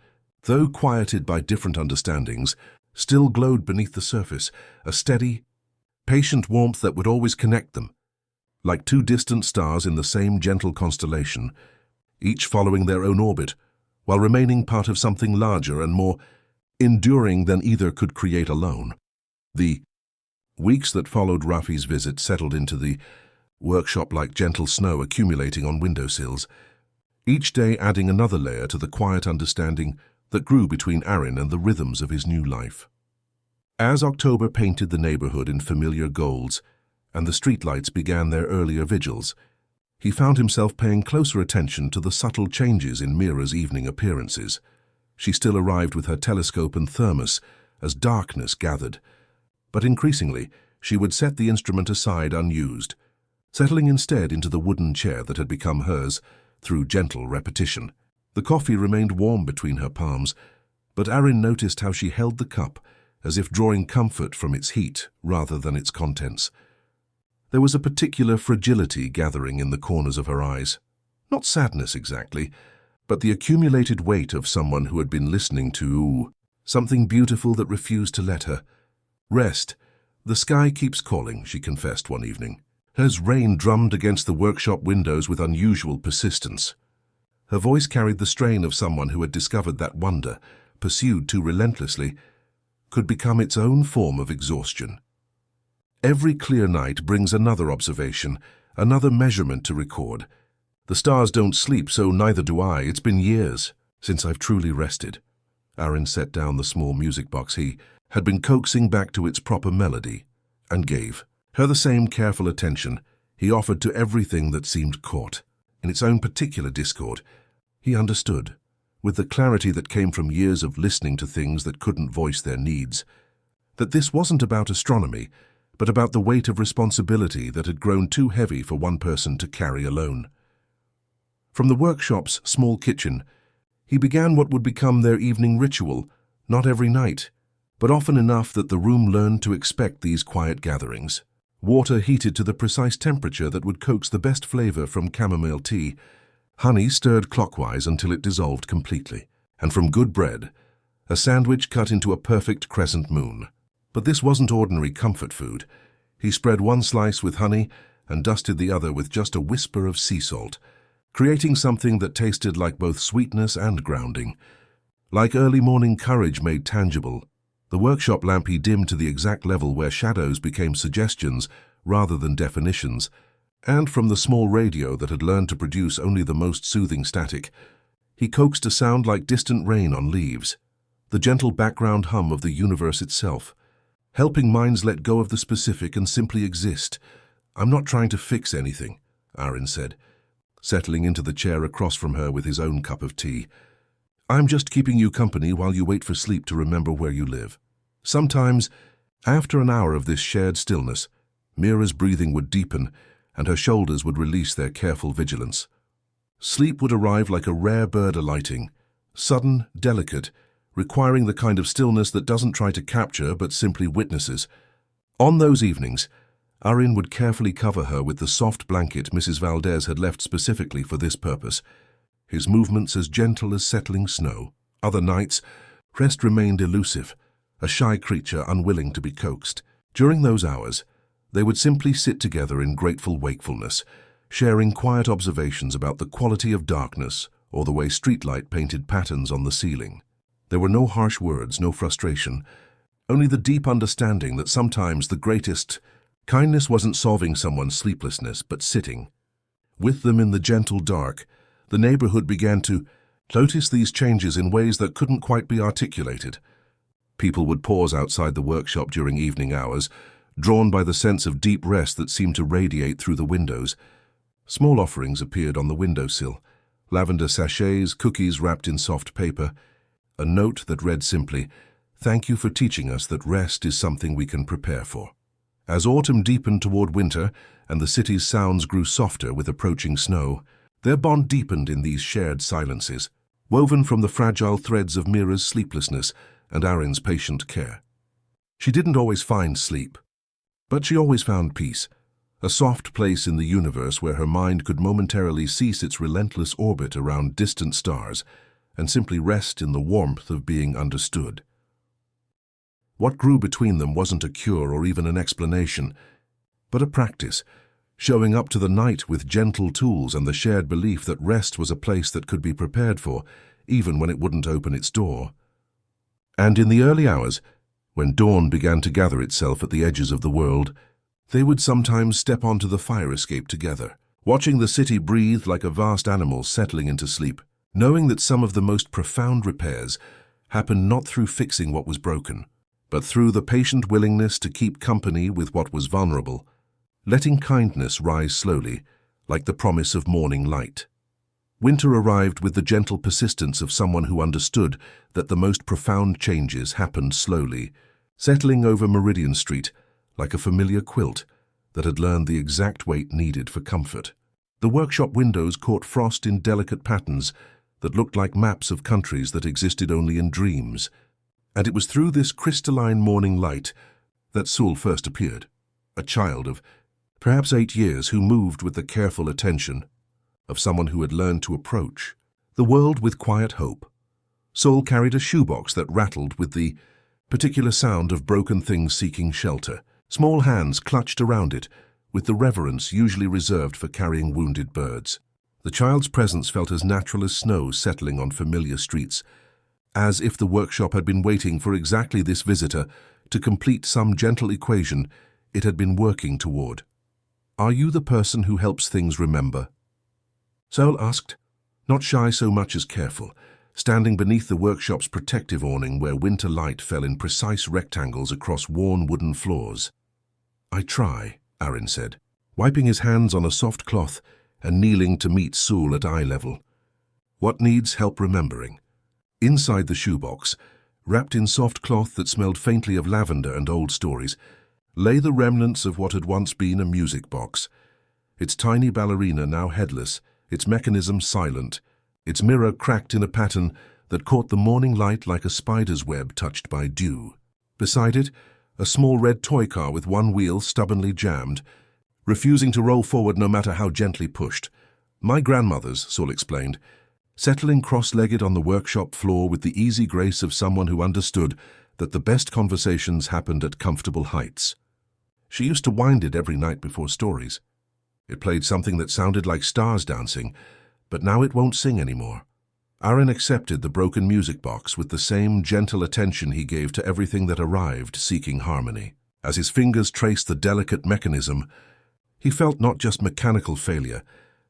though quieted by different understandings, still glowed beneath the surface, a steady, patient warmth that would always connect them, like two distant stars in the same gentle constellation, each following their own orbit, while remaining part of something larger and more enduring than either could create alone. The weeks that followed Rafi's visit settled into the workshop like gentle snow accumulating on windowsills, each day adding another layer to the quiet understanding that grew between Aaron and the rhythms of his new life. As October painted the neighborhood in familiar golds and the streetlights began their earlier vigils, he found himself paying closer attention to the subtle changes in Mira's evening appearances. She still arrived with her telescope and thermos as darkness gathered, but increasingly she would set the instrument aside unused, settling instead into the wooden chair that had become hers through gentle repetition. The coffee remained warm between her palms, but Aaron noticed how she held the cup as if drawing comfort from its heat rather than its contents. There was a particular fragility gathering in the corners of her eyes. Not sadness exactly, but the accumulated weight of someone who had been listening to something beautiful that refused to let her rest. "The sky keeps calling," she confessed one evening. As rain drummed against the workshop windows with unusual persistence. Her voice carried the strain of someone who had discovered that wonder, pursued too relentlessly, could become its own form of exhaustion. Every clear night brings another observation, another measurement to record. The stars don't sleep, so neither do I. It's been years since I've truly rested. Aaron set down the small music box he had been coaxing back to its proper melody, and gave her the same careful attention he offered to everything that seemed caught in its own particular discord. He understood, with the clarity that came from years of listening to things that couldn't voice their needs, that this wasn't about astronomy, but about the weight of responsibility that had grown too heavy for one person to carry alone. From the workshop's small kitchen, he began what would become their evening ritual, not every night, but often enough that the room learned to expect these quiet gatherings. Water heated to the precise temperature that would coax the best flavor from chamomile tea, honey stirred clockwise until it dissolved completely, and from good bread, a sandwich cut into a perfect crescent moon. But this wasn't ordinary comfort food. He spread one slice with honey and dusted the other with just a whisper of sea salt, creating something that tasted like both sweetness and grounding. Like early morning courage made tangible, the workshop lamp he dimmed to the exact level where shadows became suggestions rather than definitions, and from the small radio that had learned to produce only the most soothing static, he coaxed a sound like distant rain on leaves, the gentle background hum of the universe itself, helping minds let go of the specific and simply exist. "I'm not trying to fix anything," Aaron said, settling into the chair across from her with his own cup of tea. "I'm just keeping you company while you wait for sleep to remember where you live." Sometimes, after an hour of this shared stillness, Mira's breathing would deepen and her shoulders would release their careful vigilance. Sleep would arrive like a rare bird alighting, sudden, delicate, requiring the kind of stillness that doesn't try to capture but simply witnesses. On those evenings, Aaron would carefully cover her with the soft blanket Mrs. Valdez had left specifically for this purpose, his movements as gentle as settling snow. Other nights, rest remained elusive, a shy creature unwilling to be coaxed. During those hours, they would simply sit together in grateful wakefulness, sharing quiet observations about the quality of darkness or the way streetlight painted patterns on the ceiling. There were no harsh words, no frustration, only the deep understanding that sometimes the greatest kindness wasn't solving someone's sleeplessness, but sitting with them in the gentle dark. The neighborhood began to notice these changes in ways that couldn't quite be articulated. People would pause outside the workshop during evening hours, drawn by the sense of deep rest that seemed to radiate through the windows. Small offerings appeared on the windowsill, lavender sachets, cookies wrapped in soft paper, a note that read simply, "Thank you for teaching us that rest is something we can prepare for." As autumn deepened toward winter and the city's sounds grew softer with approaching snow, their bond deepened in these shared silences, woven from the fragile threads of Mira's sleeplessness and Aaron's patient care. She didn't always find sleep, but she always found peace, a soft place in the universe where her mind could momentarily cease its relentless orbit around distant stars and simply rest in the warmth of being understood. What grew between them wasn't a cure or even an explanation, but a practice, showing up to the night with gentle tools and the shared belief that rest was a place that could be prepared for, even when it wouldn't open its door. And in the early hours, when dawn began to gather itself at the edges of the world, they would sometimes step onto the fire escape together, watching the city breathe like a vast animal settling into sleep, knowing that some of the most profound repairs happened not through fixing what was broken, but through the patient willingness to keep company with what was vulnerable, letting kindness rise slowly, like the promise of morning light. Winter arrived with the gentle persistence of someone who understood that the most profound changes happened slowly, settling over Meridian Street like a familiar quilt that had learned the exact weight needed for comfort. The workshop windows caught frost in delicate patterns that looked like maps of countries that existed only in dreams, and it was through this crystalline morning light that Sul first appeared, a child of perhaps 8 years who moved with the careful attention of someone who had learned to approach the world with quiet hope. Sul carried a shoebox that rattled with the particular sound of broken things seeking shelter. Small hands clutched around it with the reverence usually reserved for carrying wounded birds. The child's presence felt as natural as snow settling on familiar streets, as if the workshop had been waiting for exactly this visitor to complete some gentle equation it had been working toward. "Are you the person who helps things remember?" Sol asked, not shy so much as careful, standing beneath the workshop's protective awning where winter light fell in precise rectangles across worn wooden floors. "I try," Aaron said, wiping his hands on a soft cloth and kneeling to meet Sul at eye level. "What needs help remembering?" Inside the shoebox, wrapped in soft cloth that smelled faintly of lavender and old stories, lay the remnants of what had once been a music box. Its tiny ballerina now headless, its mechanism silent, its mirror cracked in a pattern that caught the morning light like a spider's web touched by dew. Beside it, a small red toy car with one wheel stubbornly jammed, refusing to roll forward no matter how gently pushed. "My grandmother's," Saul explained, settling cross-legged on the workshop floor with the easy grace of someone who understood that the best conversations happened at comfortable heights. She used to wind it every night before stories. It played something that sounded like stars dancing, but now it won't sing anymore. Aaron accepted the broken music box with the same gentle attention he gave to everything that arrived seeking harmony. As his fingers traced the delicate mechanism, he felt not just mechanical failure,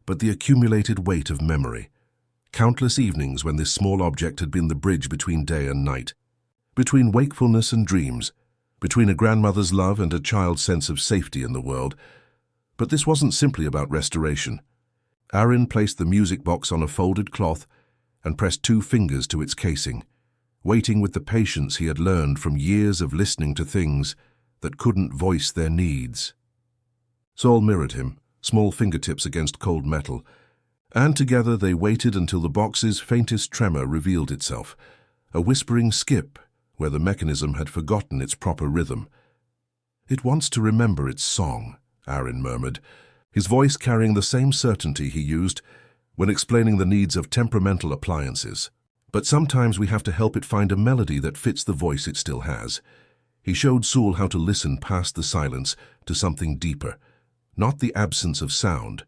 but the accumulated weight of memory. Countless evenings when this small object had been the bridge between day and night, between wakefulness and dreams, between a grandmother's love and a child's sense of safety in the world. But this wasn't simply about restoration. Aaron placed the music box on a folded cloth and pressed 2 fingers to its casing, waiting with the patience he had learned from years of listening to things that couldn't voice their needs. Saul mirrored him, small fingertips against cold metal, and together they waited until the box's faintest tremor revealed itself, a whispering skip where the mechanism had forgotten its proper rhythm. "It wants to remember its song," Aaron murmured, his voice carrying the same certainty he used when explaining the needs of temperamental appliances. "But sometimes we have to help it find a melody that fits the voice it still has." He showed Saul how to listen past the silence to something deeper, not the absence of sound,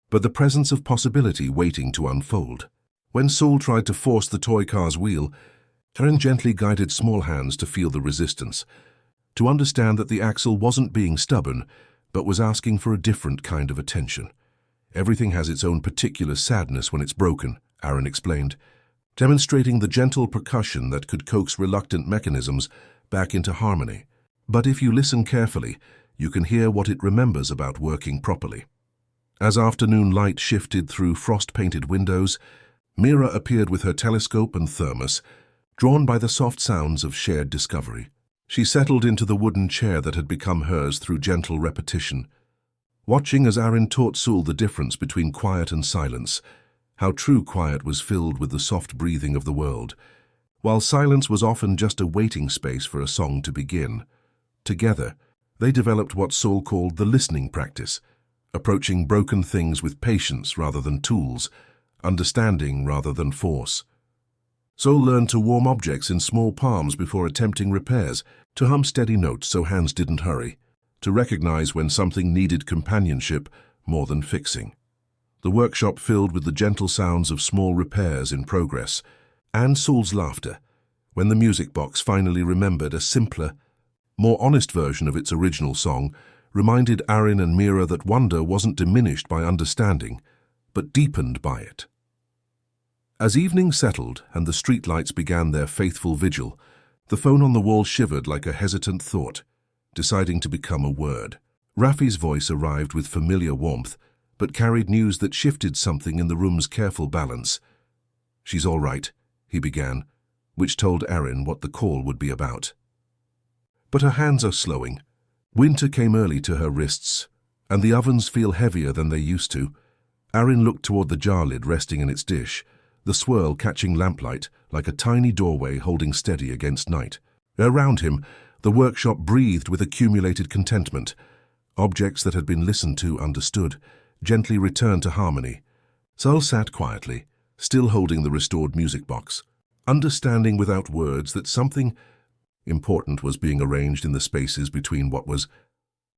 but the presence of possibility waiting to unfold. When Saul tried to force the toy car's wheel, Aaron gently guided small hands to feel the resistance, to understand that the axle wasn't being stubborn, but was asking for a different kind of attention. "Everything has its own particular sadness when it's broken," Aaron explained, demonstrating the gentle percussion that could coax reluctant mechanisms back into harmony. "But if you listen carefully, you can hear what it remembers about working properly." As afternoon light shifted through frost-painted windows, Mira appeared with her telescope and thermos, drawn by the soft sounds of shared discovery. She settled into the wooden chair that had become hers through gentle repetition, watching as Aaron taught Saul the difference between quiet and silence, how true quiet was filled with the soft breathing of the world, while silence was often just a waiting space for a song to begin. Together, they developed what Saul called the listening practice, approaching broken things with patience rather than tools, understanding rather than force. Saul learned to warm objects in small palms before attempting repairs, to hum steady notes so hands didn't hurry, to recognize when something needed companionship more than fixing. The workshop filled with the gentle sounds of small repairs in progress, and Saul's laughter, when the music box finally remembered a simpler, more honest version of its original song, reminded Aaron and Mira that wonder wasn't diminished by understanding, but deepened by it. As evening settled and the streetlights began their faithful vigil, the phone on the wall shivered like a hesitant thought, deciding to become a word. Rafi's voice arrived with familiar warmth, but carried news that shifted something in the room's careful balance. "She's all right," he began, which told Aaron what the call would be about. But her hands are slowing. Winter came early to her wrists, and the ovens feel heavier than they used to. Aaron looked toward the jar lid resting in its dish, the swirl catching lamplight like a tiny doorway holding steady against night. Around him, the workshop breathed with accumulated contentment. Objects that had been listened to understood, gently returned to harmony. Saul sat quietly, still holding the restored music box, understanding without words that something important was being arranged in the spaces between what was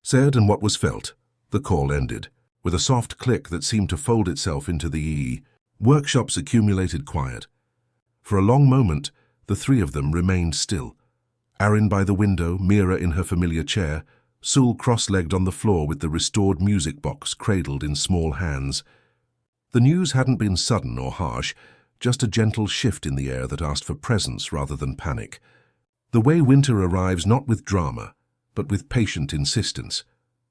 said and what was felt. The call ended, with a soft click that seemed to fold itself into the E. Workshops accumulated quiet. For a long moment, the three of them remained still. Aaron by the window, Mira in her familiar chair, Saul cross-legged on the floor with the restored music box cradled in small hands. The news hadn't been sudden or harsh, just a gentle shift in the air that asked for presence rather than panic. The way winter arrives not with drama, but with patient insistence.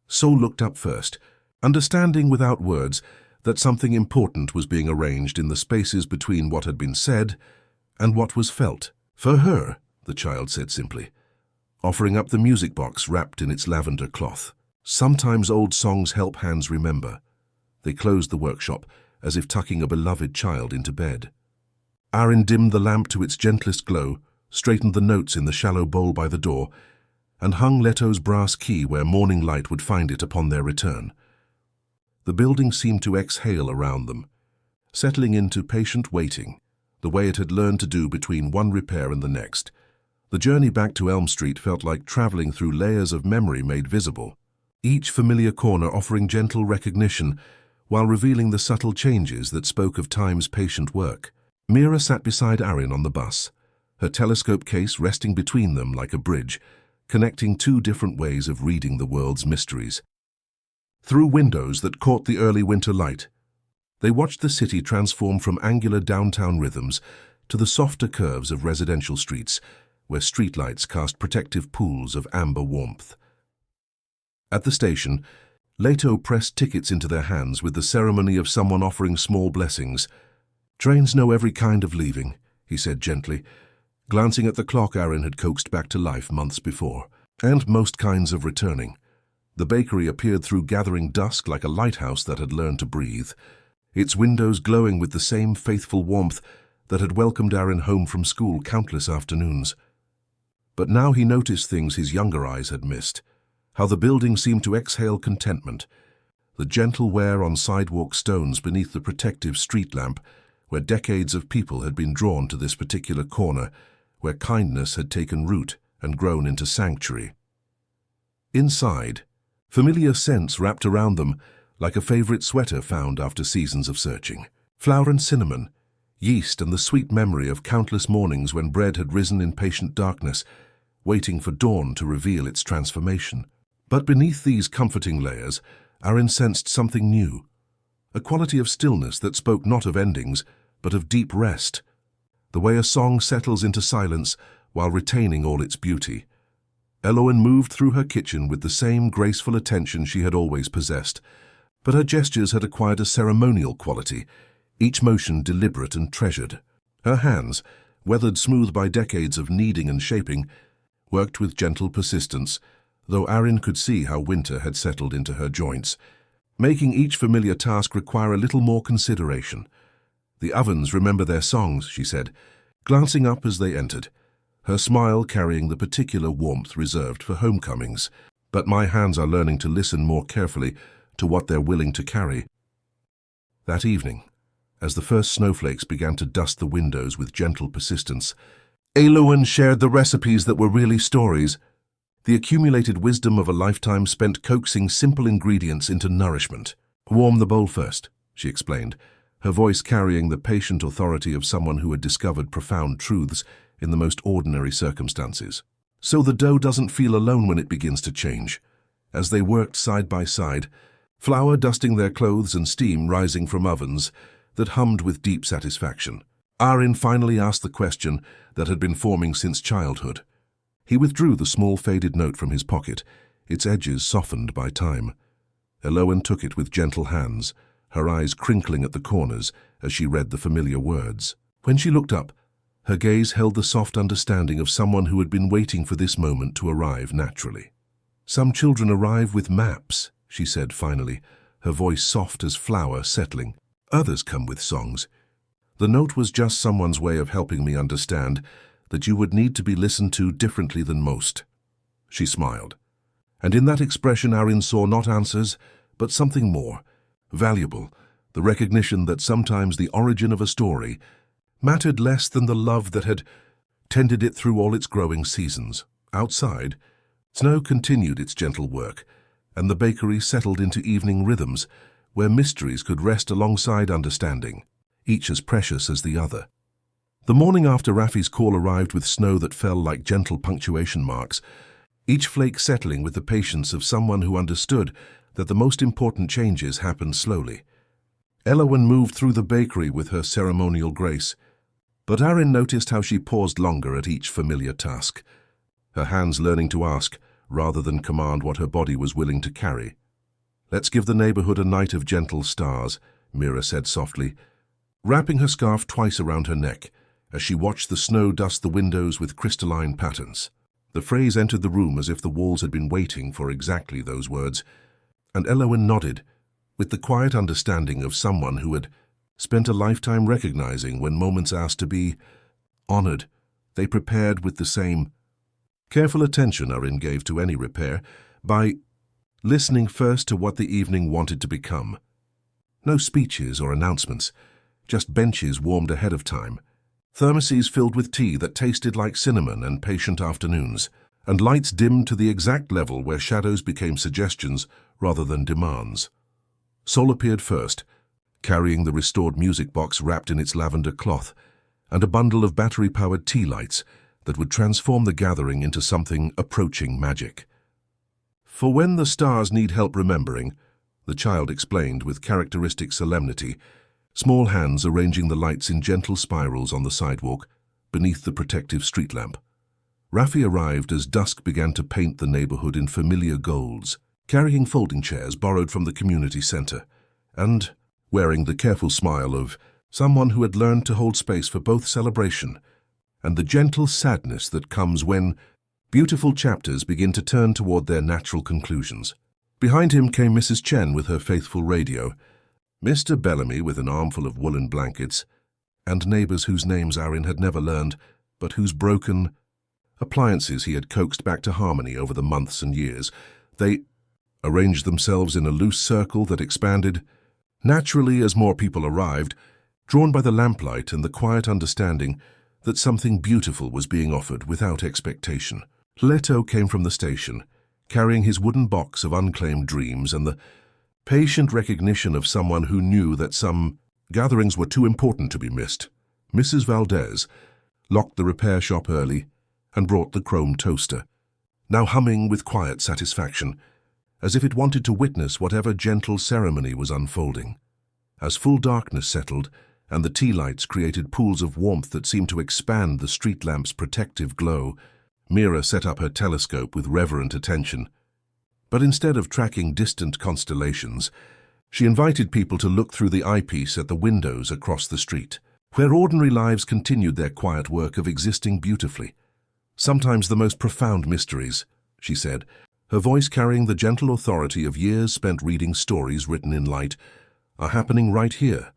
Saul looked up first, understanding without words that something important was being arranged in the spaces between what had been said and what was felt. "For her," the child said simply, offering up the music box wrapped in its lavender cloth. Sometimes old songs help hands remember. They closed the workshop, as if tucking a beloved child into bed. Aaron dimmed the lamp to its gentlest glow, straightened the notes in the shallow bowl by the door, and hung Leto's brass key where morning light would find it upon their return. The building seemed to exhale around them, settling into patient waiting, the way it had learned to do between one repair and the next. The journey back to Elm Street felt like traveling through layers of memory made visible, each familiar corner offering gentle recognition while revealing the subtle changes that spoke of time's patient work. Mira sat beside Arin on the bus, her telescope case resting between them like a bridge, connecting two different ways of reading the world's mysteries. Through windows that caught the early winter light, they watched the city transform from angular downtown rhythms to the softer curves of residential streets, where streetlights cast protective pools of amber warmth. At the station, Leto pressed tickets into their hands with the ceremony of someone offering small blessings. "Trains know every kind of leaving," he said gently, glancing at the clock Arin had coaxed back to life months before, "and most kinds of returning." The bakery appeared through gathering dusk like a lighthouse that had learned to breathe, its windows glowing with the same faithful warmth that had welcomed Arin home from school countless afternoons. But now he noticed things his younger eyes had missed, how the building seemed to exhale contentment, the gentle wear on sidewalk stones beneath the protective street lamp, where decades of people had been drawn to this particular corner, where kindness had taken root and grown into sanctuary. Inside, familiar scents wrapped around them like a favorite sweater found after seasons of searching. Flour and cinnamon, yeast and the sweet memory of countless mornings when bread had risen in patient darkness, waiting for dawn to reveal its transformation. But beneath these comforting layers, Arin sensed something new, a quality of stillness that spoke not of endings, but of deep rest, the way a song settles into silence while retaining all its beauty. Elowen moved through her kitchen with the same graceful attention she had always possessed, but her gestures had acquired a ceremonial quality, each motion deliberate and treasured. Her hands, weathered smooth by decades of kneading and shaping, worked with gentle persistence, though Arin could see how winter had settled into her joints, making each familiar task require a little more consideration. "The ovens remember their songs," she said, glancing up as they entered, her smile carrying the particular warmth reserved for homecomings. "But my hands are learning to listen more carefully to what they're willing to carry." That evening, as the first snowflakes began to dust the windows with gentle persistence, Elowen shared the recipes that were really stories, the accumulated wisdom of a lifetime spent coaxing simple ingredients into nourishment. "Warm the bowl first," she explained, her voice carrying the patient authority of someone who had discovered profound truths in the most ordinary circumstances. "So the dough doesn't feel alone when it begins to change." As they worked side by side, flour dusting their clothes and steam rising from ovens that hummed with deep satisfaction, Arin finally asked the question that had been forming since childhood. He withdrew the small faded note from his pocket, its edges softened by time. Elowen took it with gentle hands, her eyes crinkling at the corners as she read the familiar words. When she looked up, her gaze held the soft understanding of someone who had been waiting for this moment to arrive naturally. "Some children arrive with maps," she said finally, her voice soft as flour settling. "Others come with songs. The note was just someone's way of helping me understand that you would need to be listened to differently than most." She smiled, and in that expression Arin saw not answers, but something more, valuable, the recognition that sometimes the origin of a story mattered less than the love that had tended it through all its growing seasons. Outside, snow continued its gentle work, and the bakery settled into evening rhythms where mysteries could rest alongside understanding, each as precious as the other. The morning after Rafi's call arrived with snow that fell like gentle punctuation marks, each flake settling with the patience of someone who understood that the most important changes happened slowly. Elowen moved through the bakery with her ceremonial grace, but Arin noticed how she paused longer at each familiar task, her hands learning to ask rather than command what her body was willing to carry. "Let's give the neighborhood a night of gentle stars," Mira said softly, wrapping her scarf twice around her neck as she watched the snow dust the windows with crystalline patterns. The phrase entered the room as if the walls had been waiting for exactly those words, and Elowen nodded, with the quiet understanding of someone who had spent a lifetime recognizing when moments asked to be honored. They prepared with the same careful attention Arin gave to any repair, by listening first to what the evening wanted to become. No speeches or announcements, just benches warmed ahead of time, thermoses filled with tea that tasted like cinnamon and patient afternoons, and lights dimmed to the exact level where shadows became suggestions rather than demands. Sol appeared first, carrying the restored music box wrapped in its lavender cloth, and a bundle of battery-powered tea lights that would transform the gathering into something approaching magic. "For when the stars need help remembering," the child explained with characteristic solemnity, small hands arranging the lights in gentle spirals on the sidewalk beneath the protective street lamp. Raffi arrived as dusk began to paint the neighborhood in familiar golds, carrying folding chairs borrowed from the community center, and wearing the careful smile of someone who had learned to hold space for both celebration and the gentle sadness that comes when beautiful chapters begin to turn toward their natural conclusions. Behind him came Mrs. Chen with her faithful radio, Mr. Bellamy with an armful of woolen blankets, and neighbors whose names Aaron had never learned, but whose broken appliances he had coaxed back to harmony over the months and years. They arranged themselves in a loose circle that expanded naturally as more people arrived, drawn by the lamplight and the quiet understanding that something beautiful was being offered without expectation. Leto came from the station, carrying his wooden box of unclaimed dreams and the patient recognition of someone who knew that some gatherings were too important to be missed. Mrs. Valdez locked the repair shop early and brought the chrome toaster, now humming with quiet satisfaction, as if it wanted to witness whatever gentle ceremony was unfolding. As full darkness settled and the tea lights created pools of warmth that seemed to expand the street lamp's protective glow, Mira set up her telescope with reverent attention. But instead of tracking distant constellations, she invited people to look through the eyepiece at the windows across the street, where ordinary lives continued their quiet work of existing beautifully. "Sometimes the most profound mysteries," she said, her voice carrying the gentle authority of years spent reading stories written in light, "are happening right here,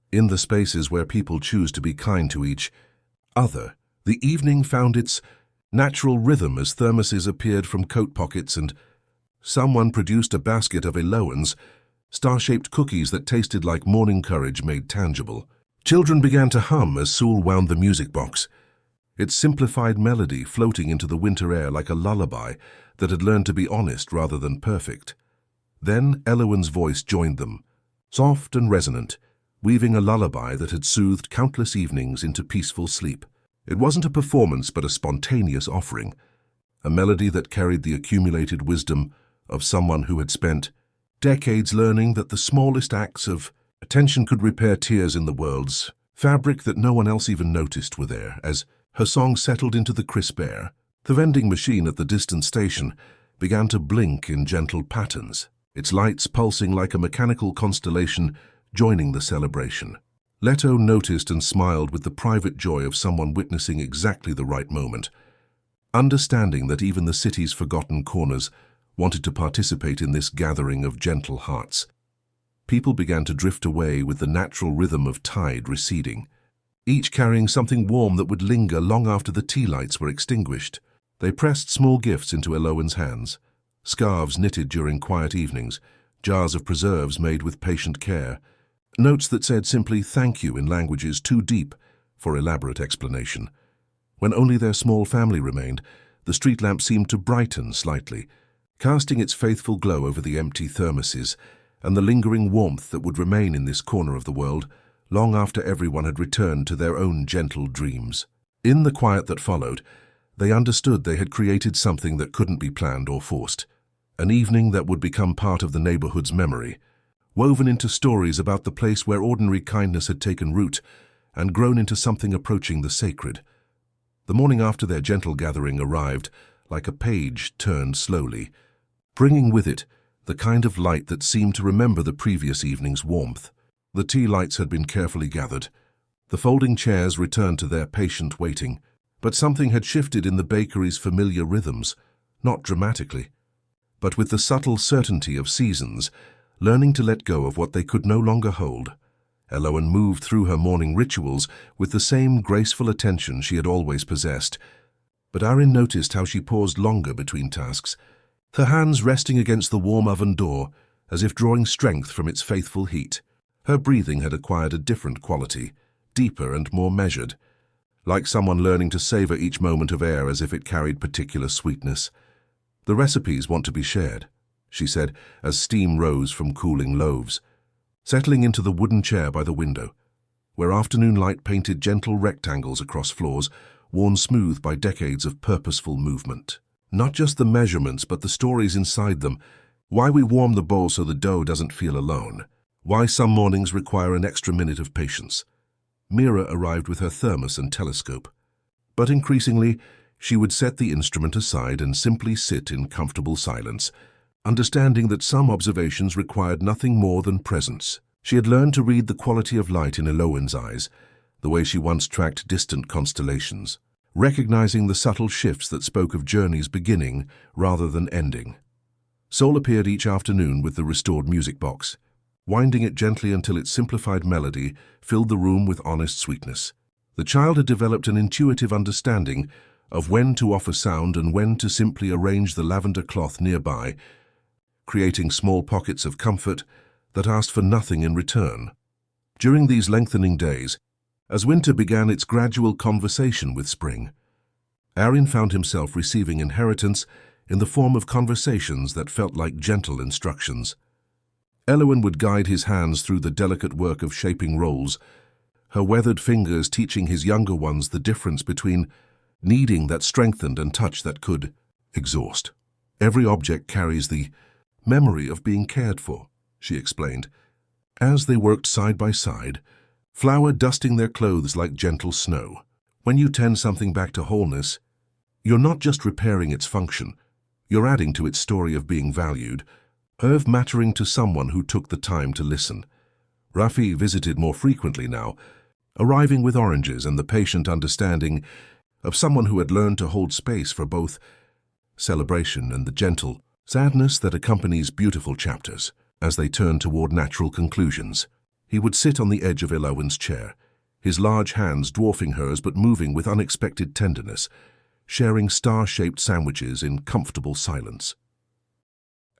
in the spaces where people choose to be kind to each other." The evening found its natural rhythm as thermoses appeared from coat pockets and someone produced a basket of Eloans, star-shaped cookies that tasted like morning courage made tangible. Children began to hum as Sewell wound the music box, its simplified melody floating into the winter air like a lullaby that had learned to be honest rather than perfect. Then Eloan's voice joined them, soft and resonant, weaving a lullaby that had soothed countless evenings into peaceful sleep. It wasn't a performance but a spontaneous offering, a melody that carried the accumulated wisdom of someone who had spent decades learning that the smallest acts of attention could repair tears in the world's fabric that no one else even noticed were there. As her song settled into the crisp air, the vending machine at the distant station began to blink in gentle patterns, its lights pulsing like a mechanical constellation joining the celebration. Leto noticed and smiled with the private joy of someone witnessing exactly the right moment, understanding that even the city's forgotten corners wanted to participate in this gathering of gentle hearts. People began to drift away with the natural rhythm of tide receding, each carrying something warm that would linger long after the tea lights were extinguished. They pressed small gifts into Eloan's hands, scarves knitted during quiet evenings, jars of preserves made with patient care, notes that said simply thank you in languages too deep for elaborate explanation. When only their small family remained, the street lamp seemed to brighten slightly, casting its faithful glow over the empty thermoses and the lingering warmth that would remain in this corner of the world long after everyone had returned to their own gentle dreams. In the quiet that followed, they understood they had created something that couldn't be planned or forced, an evening that would become part of the neighborhood's memory, woven into stories about the place where ordinary kindness had taken root and grown into something approaching the sacred. The morning after their gentle gathering arrived, like a page turned slowly, bringing with it the kind of light that seemed to remember the previous evening's warmth. The tea lights had been carefully gathered. The folding chairs returned to their patient waiting, but something had shifted in the bakery's familiar rhythms, not dramatically, but with the subtle certainty of seasons, learning to let go of what they could no longer hold. Eloan moved through her morning rituals with the same graceful attention she had always possessed, but Aaron noticed how she paused longer between tasks, her hands resting against the warm oven door as if drawing strength from its faithful heat. Her breathing had acquired a different quality, deeper and more measured, like someone learning to savor each moment of air as if it carried particular sweetness. "The recipes want to be shared," she said as steam rose from cooling loaves, settling into the wooden chair by the window, where afternoon light painted gentle rectangles across floors, worn smooth by decades of purposeful movement. Not just the measurements, but the stories inside them. Why we warm the bowl so the dough doesn't feel alone. Why some mornings require an extra minute of patience. Mira arrived with her thermos and telescope. But increasingly, she would set the instrument aside and simply sit in comfortable silence, understanding that some observations required nothing more than presence. She had learned to read the quality of light in Elowen's eyes, the way she once tracked distant constellations, recognizing the subtle shifts that spoke of journeys beginning rather than ending. Sol appeared each afternoon with the restored music box, winding it gently until its simplified melody filled the room with honest sweetness. The child had developed an intuitive understanding of when to offer sound and when to simply arrange the lavender cloth nearby, creating small pockets of comfort that asked for nothing in return. During these lengthening days, as winter began its gradual conversation with spring, Aaron found himself receiving inheritance in the form of conversations that felt like gentle instructions. Elowen would guide his hands through the delicate work of shaping rolls, her weathered fingers teaching his younger ones the difference between kneading that strengthened and touch that could exhaust. "Every object carries the memory of being cared for," she explained, as they worked side by side, flour dusting their clothes like gentle snow. "When you tend something back to wholeness, you're not just repairing its function, you're adding to its story of being valued, of mattering to someone who took the time to listen." Rafi visited more frequently now, arriving with oranges and the patient understanding of someone who had learned to hold space for both celebration and the gentle sadness that accompanies beautiful chapters. As they turned toward natural conclusions, he would sit on the edge of Elowen's chair, his large hands dwarfing hers but moving with unexpected tenderness, sharing star-shaped sandwiches in comfortable silence.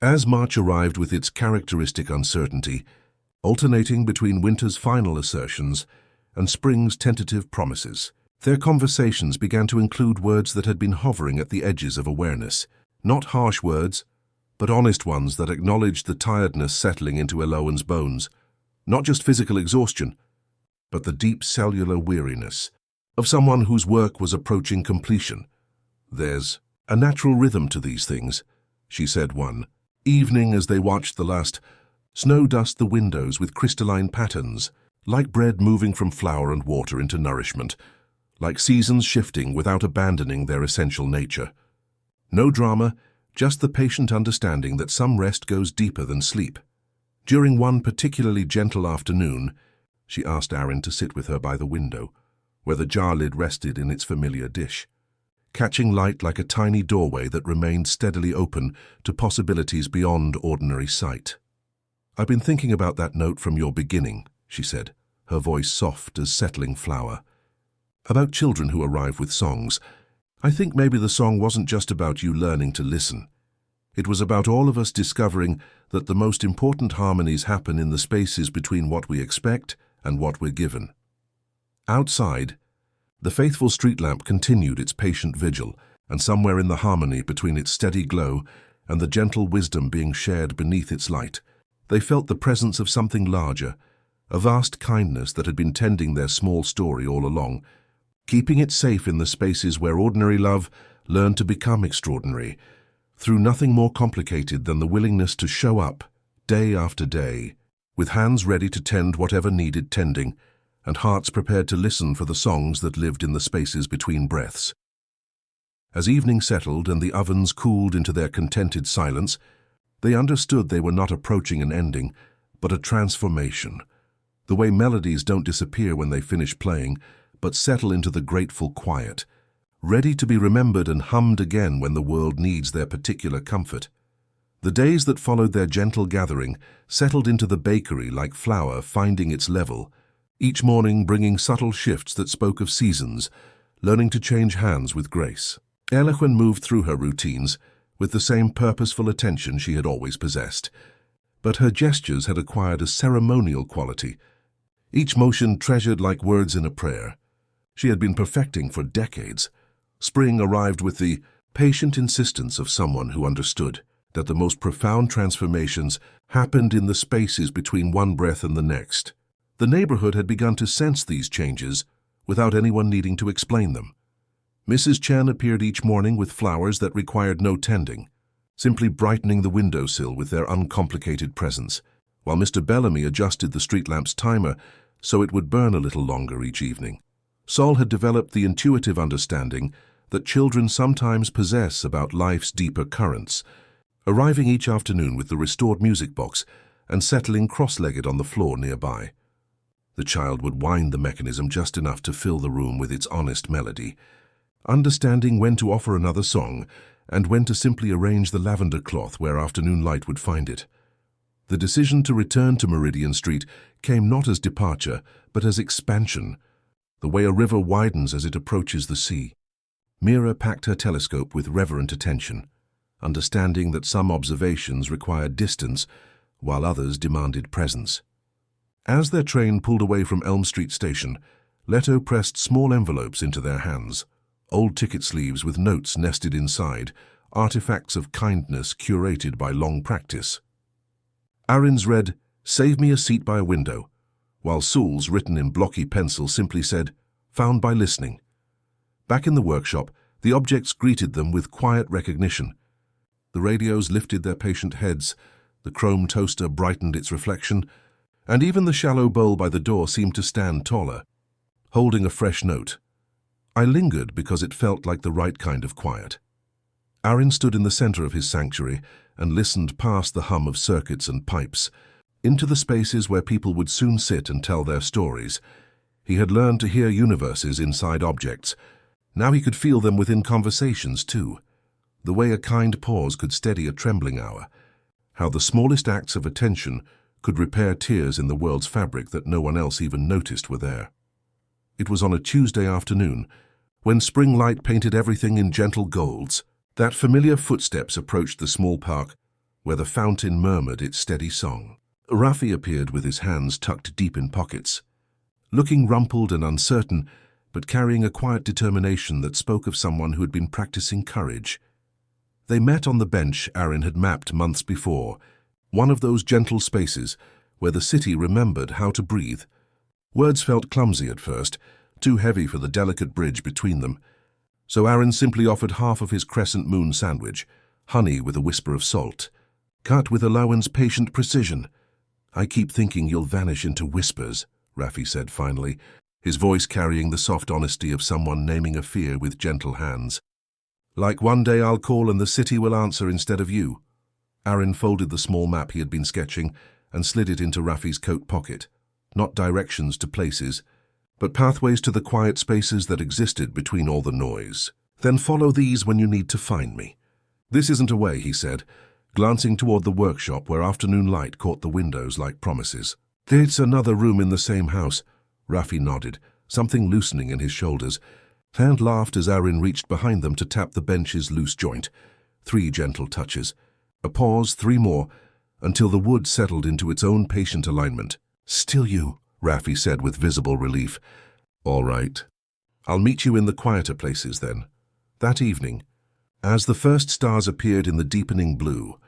As March arrived with its characteristic uncertainty, alternating between winter's final assertions and spring's tentative promises, their conversations began to include words that had been hovering at the edges of awareness. Not harsh words, but honest ones that acknowledged the tiredness settling into Elowen's bones. Not just physical exhaustion, but the deep cellular weariness of someone whose work was approaching completion. "There's a natural rhythm to these things," she said one evening as they watched the last snow dust the windows with crystalline patterns, like bread moving from flour and water into nourishment, like seasons shifting without abandoning their essential nature. No drama, just the patient understanding that some rest goes deeper than sleep. During one particularly gentle afternoon, she asked Aaron to sit with her by the window, where the jar lid rested in its familiar dish, catching light like a tiny doorway that remained steadily open to possibilities beyond ordinary sight. "I've been thinking about that note from your beginning," she said, her voice soft as settling flour. "About children who arrive with songs. I think maybe the song wasn't just about you learning to listen. It was about all of us discovering that the most important harmonies happen in the spaces between what we expect and what we're given." Outside, the faithful street lamp continued its patient vigil, and somewhere in the harmony between its steady glow and the gentle wisdom being shared beneath its light, they felt the presence of something larger, a vast kindness that had been tending their small story all along, keeping it safe in the spaces where ordinary love learned to become extraordinary, through nothing more complicated than the willingness to show up, day after day, with hands ready to tend whatever needed tending, and hearts prepared to listen for the songs that lived in the spaces between breaths. As evening settled and the ovens cooled into their contented silence, they understood they were not approaching an ending, but a transformation. The way melodies don't disappear when they finish playing, but settle into the grateful quiet, ready to be remembered and hummed again when the world needs their particular comfort. The days that followed their gentle gathering settled into the bakery like flour finding its level, each morning bringing subtle shifts that spoke of seasons, learning to change hands with grace. Elowen moved through her routines with the same purposeful attention she had always possessed, but her gestures had acquired a ceremonial quality, each motion treasured like words in a prayer. she had been perfecting for decades. Spring arrived with the patient insistence of someone who understood that the most profound transformations happened in the spaces between one breath and the next. The neighborhood had begun to sense these changes without anyone needing to explain them. Mrs. Chen appeared each morning with flowers that required no tending, simply brightening the windowsill with their uncomplicated presence, while Mr. Bellamy adjusted the street lamp's timer so it would burn a little longer each evening. Sol had developed the intuitive understanding that children sometimes possess about life's deeper currents, arriving each afternoon with the restored music box and settling cross-legged on the floor nearby. The child would wind the mechanism just enough to fill the room with its honest melody, understanding when to offer another song and when to simply arrange the lavender cloth where afternoon light would find it. The decision to return to Meridian Street came not as departure, but as expansion, the way a river widens as it approaches the sea. Mira packed her telescope with reverent attention, understanding that some observations required distance, while others demanded presence. As their train pulled away from Elm Street Station, Leto pressed small envelopes into their hands, old ticket sleeves with notes nested inside, artifacts of kindness curated by long practice. Aaron's read, "Save me a seat by a window," while Sewell's, written in blocky pencil, simply said, "Found by listening." Back in the workshop, the objects greeted them with quiet recognition. The radios lifted their patient heads, the chrome toaster brightened its reflection, and even the shallow bowl by the door seemed to stand taller, holding a fresh note. I lingered because it felt like the right kind of quiet. Aaron stood in the center of his sanctuary and listened past the hum of circuits and pipes, into the spaces where people would soon sit and tell their stories. He had learned to hear universes inside objects. Now he could feel them within conversations, too. The way a kind pause could steady a trembling hour. How the smallest acts of attention could repair tears in the world's fabric that no one else even noticed were there. It was on a Tuesday afternoon, when spring light painted everything in gentle golds, that familiar footsteps approached the small park where the fountain murmured its steady song. Rafi appeared with his hands tucked deep in pockets, looking rumpled and uncertain, but carrying a quiet determination that spoke of someone who had been practicing courage. They met on the bench Aaron had mapped months before, one of those gentle spaces where the city remembered how to breathe. Words felt clumsy at first, too heavy for the delicate bridge between them, so Aaron simply offered half of his crescent moon sandwich, honey with a whisper of salt, cut with Alawan's patient precision. "I keep thinking you'll vanish into whispers," Rafi said finally, his voice carrying the soft honesty of someone naming a fear with gentle hands. "Like one day I'll call and the city will answer instead of you." Aaron folded the small map he had been sketching and slid it into Rafi's coat pocket. Not directions to places, but pathways to the quiet spaces that existed between all the noise. "Then follow these when you need to find me." "This isn't a way," he said, glancing toward the workshop where afternoon light caught the windows like promises. "It's another room in the same house." Rafi nodded, something loosening in his shoulders, and laughed as Aaron reached behind them to tap the bench's loose joint. 3 gentle touches. A pause, 3 more, until the wood settled into its own patient alignment. "Still you," Rafi said with visible relief. "All right. I'll meet you in the quieter places then." That evening, as the first stars appeared in the deepening blue,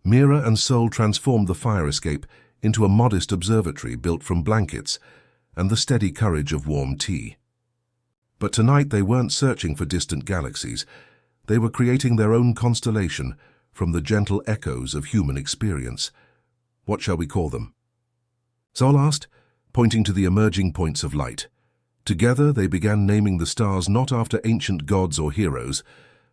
Mira and Sol transformed the fire escape into a modest observatory built from blankets and the steady courage of warm tea. But tonight they weren't searching for distant galaxies. They were creating their own constellation from the gentle echoes of human experience. "What shall we call them?" Sol asked, pointing to the emerging points of light. Together they began naming the stars not after ancient gods or heroes,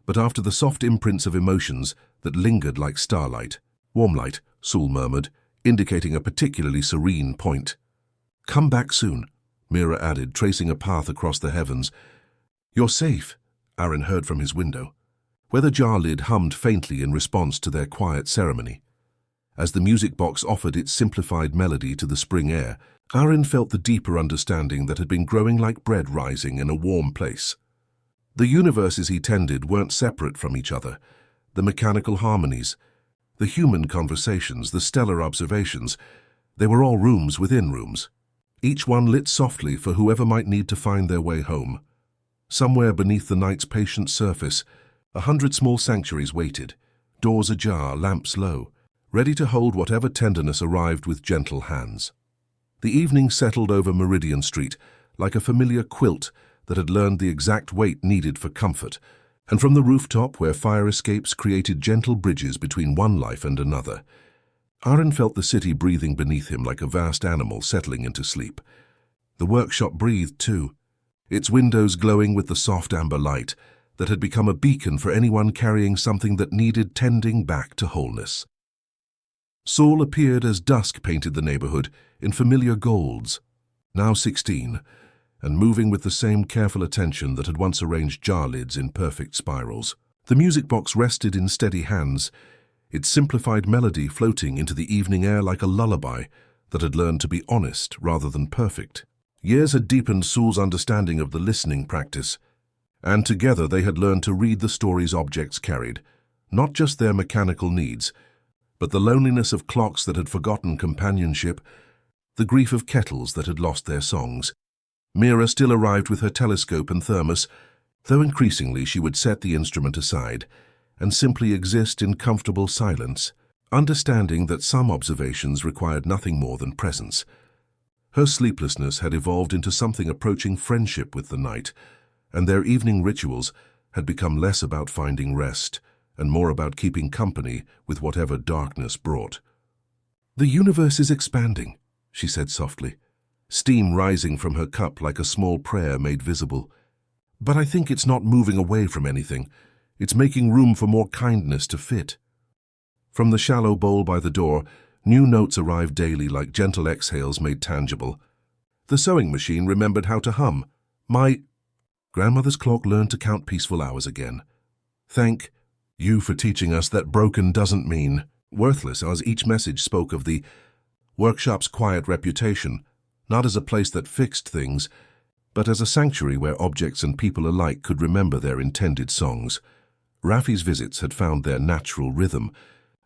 but after the soft imprints of emotions that lingered like starlight. "Warm light," Sol murmured, indicating a particularly serene point. "Come back soon," Mira added, tracing a path across the heavens. "You're safe," Aaron heard from his window. Weather jar lid hummed faintly in response to their quiet ceremony. As the music box offered its simplified melody to the spring air, Aaron felt the deeper understanding that had been growing like bread rising in a warm place. The universes he tended weren't separate from each other. The mechanical harmonies, the human conversations, the stellar observations, they were all rooms within rooms, each one lit softly for whoever might need to find their way home. Somewhere beneath the night's patient surface, 100 small sanctuaries waited, doors ajar, lamps low, ready to hold whatever tenderness arrived with gentle hands. The evening settled over Meridian Street like a familiar quilt that had learned the exact weight needed for comfort, and from the rooftop where fire escapes created gentle bridges between one life and another, Aaron felt the city breathing beneath him like a vast animal settling into sleep. The workshop breathed too, its windows glowing with the soft amber light that had become a beacon for anyone carrying something that needed tending back to wholeness. Saul appeared as dusk painted the neighborhood in familiar golds, now 16, and moving with the same careful attention that had once arranged jar lids in perfect spirals. The music box rested in steady hands, its simplified melody floating into the evening air like a lullaby that had learned to be honest rather than perfect. Years had deepened Saul's understanding of the listening practice, and together they had learned to read the stories objects carried, not just their mechanical needs, but the loneliness of clocks that had forgotten companionship, the grief of kettles that had lost their songs. Mira still arrived with her telescope and thermos, though increasingly she would set the instrument aside and simply exist in comfortable silence, understanding that some observations required nothing more than presence. Her sleeplessness had evolved into something approaching friendship with the night, and their evening rituals had become less about finding rest and more about keeping company with whatever darkness brought. "The universe is expanding," she said softly, steam rising from her cup like a small prayer made visible. "But I think it's not moving away from anything. It's making room for more kindness to fit." From the shallow bowl by the door, new notes arrived daily like gentle exhales made tangible. The sewing machine remembered how to hum. My grandmother's clock learned to count peaceful hours again. "Thank you for teaching us that broken doesn't mean worthless," as each message spoke of the workshop's quiet reputation, not as a place that fixed things, but as a sanctuary where objects and people alike could remember their intended songs. Rafi's visits had found their natural rhythm,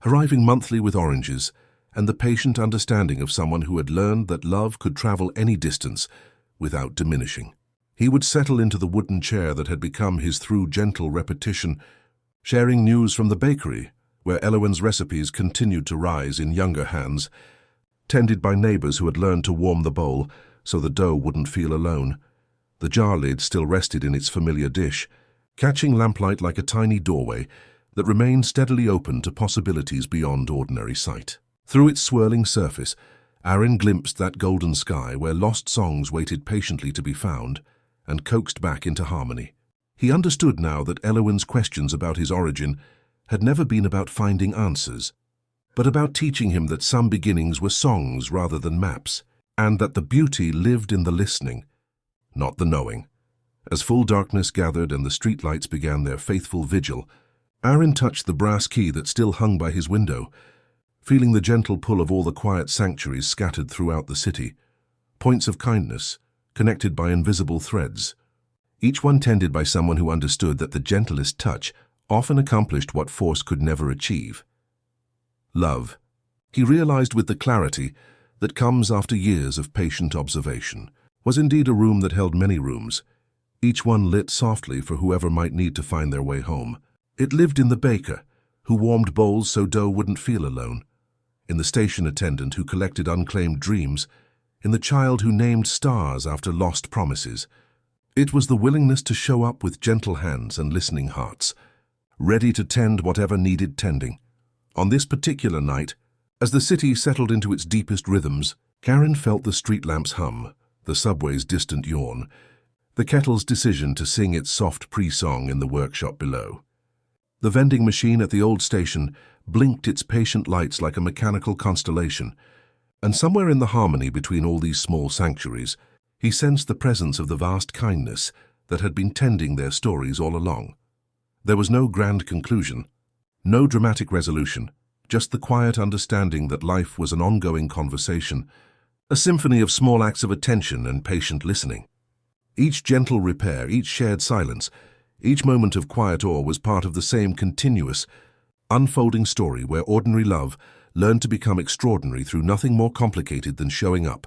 arriving monthly with oranges, and the patient understanding of someone who had learned that love could travel any distance without diminishing. He would settle into the wooden chair that had become his through gentle repetition, sharing news from the bakery, where Elowen's recipes continued to rise in younger hands, tended by neighbors who had learned to warm the bowl so the dough wouldn't feel alone. The jar lid still rested in its familiar dish, catching lamplight like a tiny doorway that remained steadily open to possibilities beyond ordinary sight. Through its swirling surface, Aaron glimpsed that golden sky where lost songs waited patiently to be found and coaxed back into harmony. He understood now that Elowen's questions about his origin had never been about finding answers, but about teaching him that some beginnings were songs rather than maps, and that the beauty lived in the listening, not the knowing. As full darkness gathered and the streetlights began their faithful vigil, Aaron touched the brass key that still hung by his window, feeling the gentle pull of all the quiet sanctuaries scattered throughout the city, points of kindness, connected by invisible threads, each one tended by someone who understood that the gentlest touch often accomplished what force could never achieve. Love, he realized with the clarity that comes after years of patient observation, was indeed a room that held many rooms, each one lit softly for whoever might need to find their way home. It lived in the baker, who warmed bowls so dough wouldn't feel alone, in the station attendant who collected unclaimed dreams, in the child who named stars after lost promises. It was the willingness to show up with gentle hands and listening hearts, ready to tend whatever needed tending. On this particular night, as the city settled into its deepest rhythms, Karen felt the street lamps hum, the subway's distant yawn, the kettle's decision to sing its soft pre-song in the workshop below. The vending machine at the old station blinked its patient lights like a mechanical constellation, and somewhere in the harmony between all these small sanctuaries, he sensed the presence of the vast kindness that had been tending their stories all along. There was no grand conclusion, no dramatic resolution, just the quiet understanding that life was an ongoing conversation, a symphony of small acts of attention and patient listening. Each gentle repair, each shared silence, each moment of quiet awe was part of the same continuous, unfolding story where ordinary love learned to become extraordinary through nothing more complicated than showing up,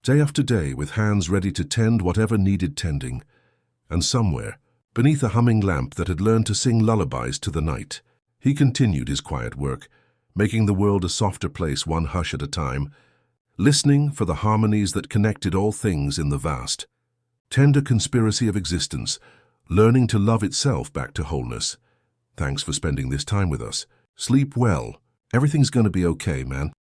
day after day with hands ready to tend whatever needed tending. And somewhere, beneath a humming lamp that had learned to sing lullabies to the night, he continued his quiet work, making the world a softer place one hush at a time, listening for the harmonies that connected all things in the vast, tender conspiracy of existence, learning to love itself back to wholeness. Thanks for spending this time with us. Sleep well. Everything's gonna be okay, man.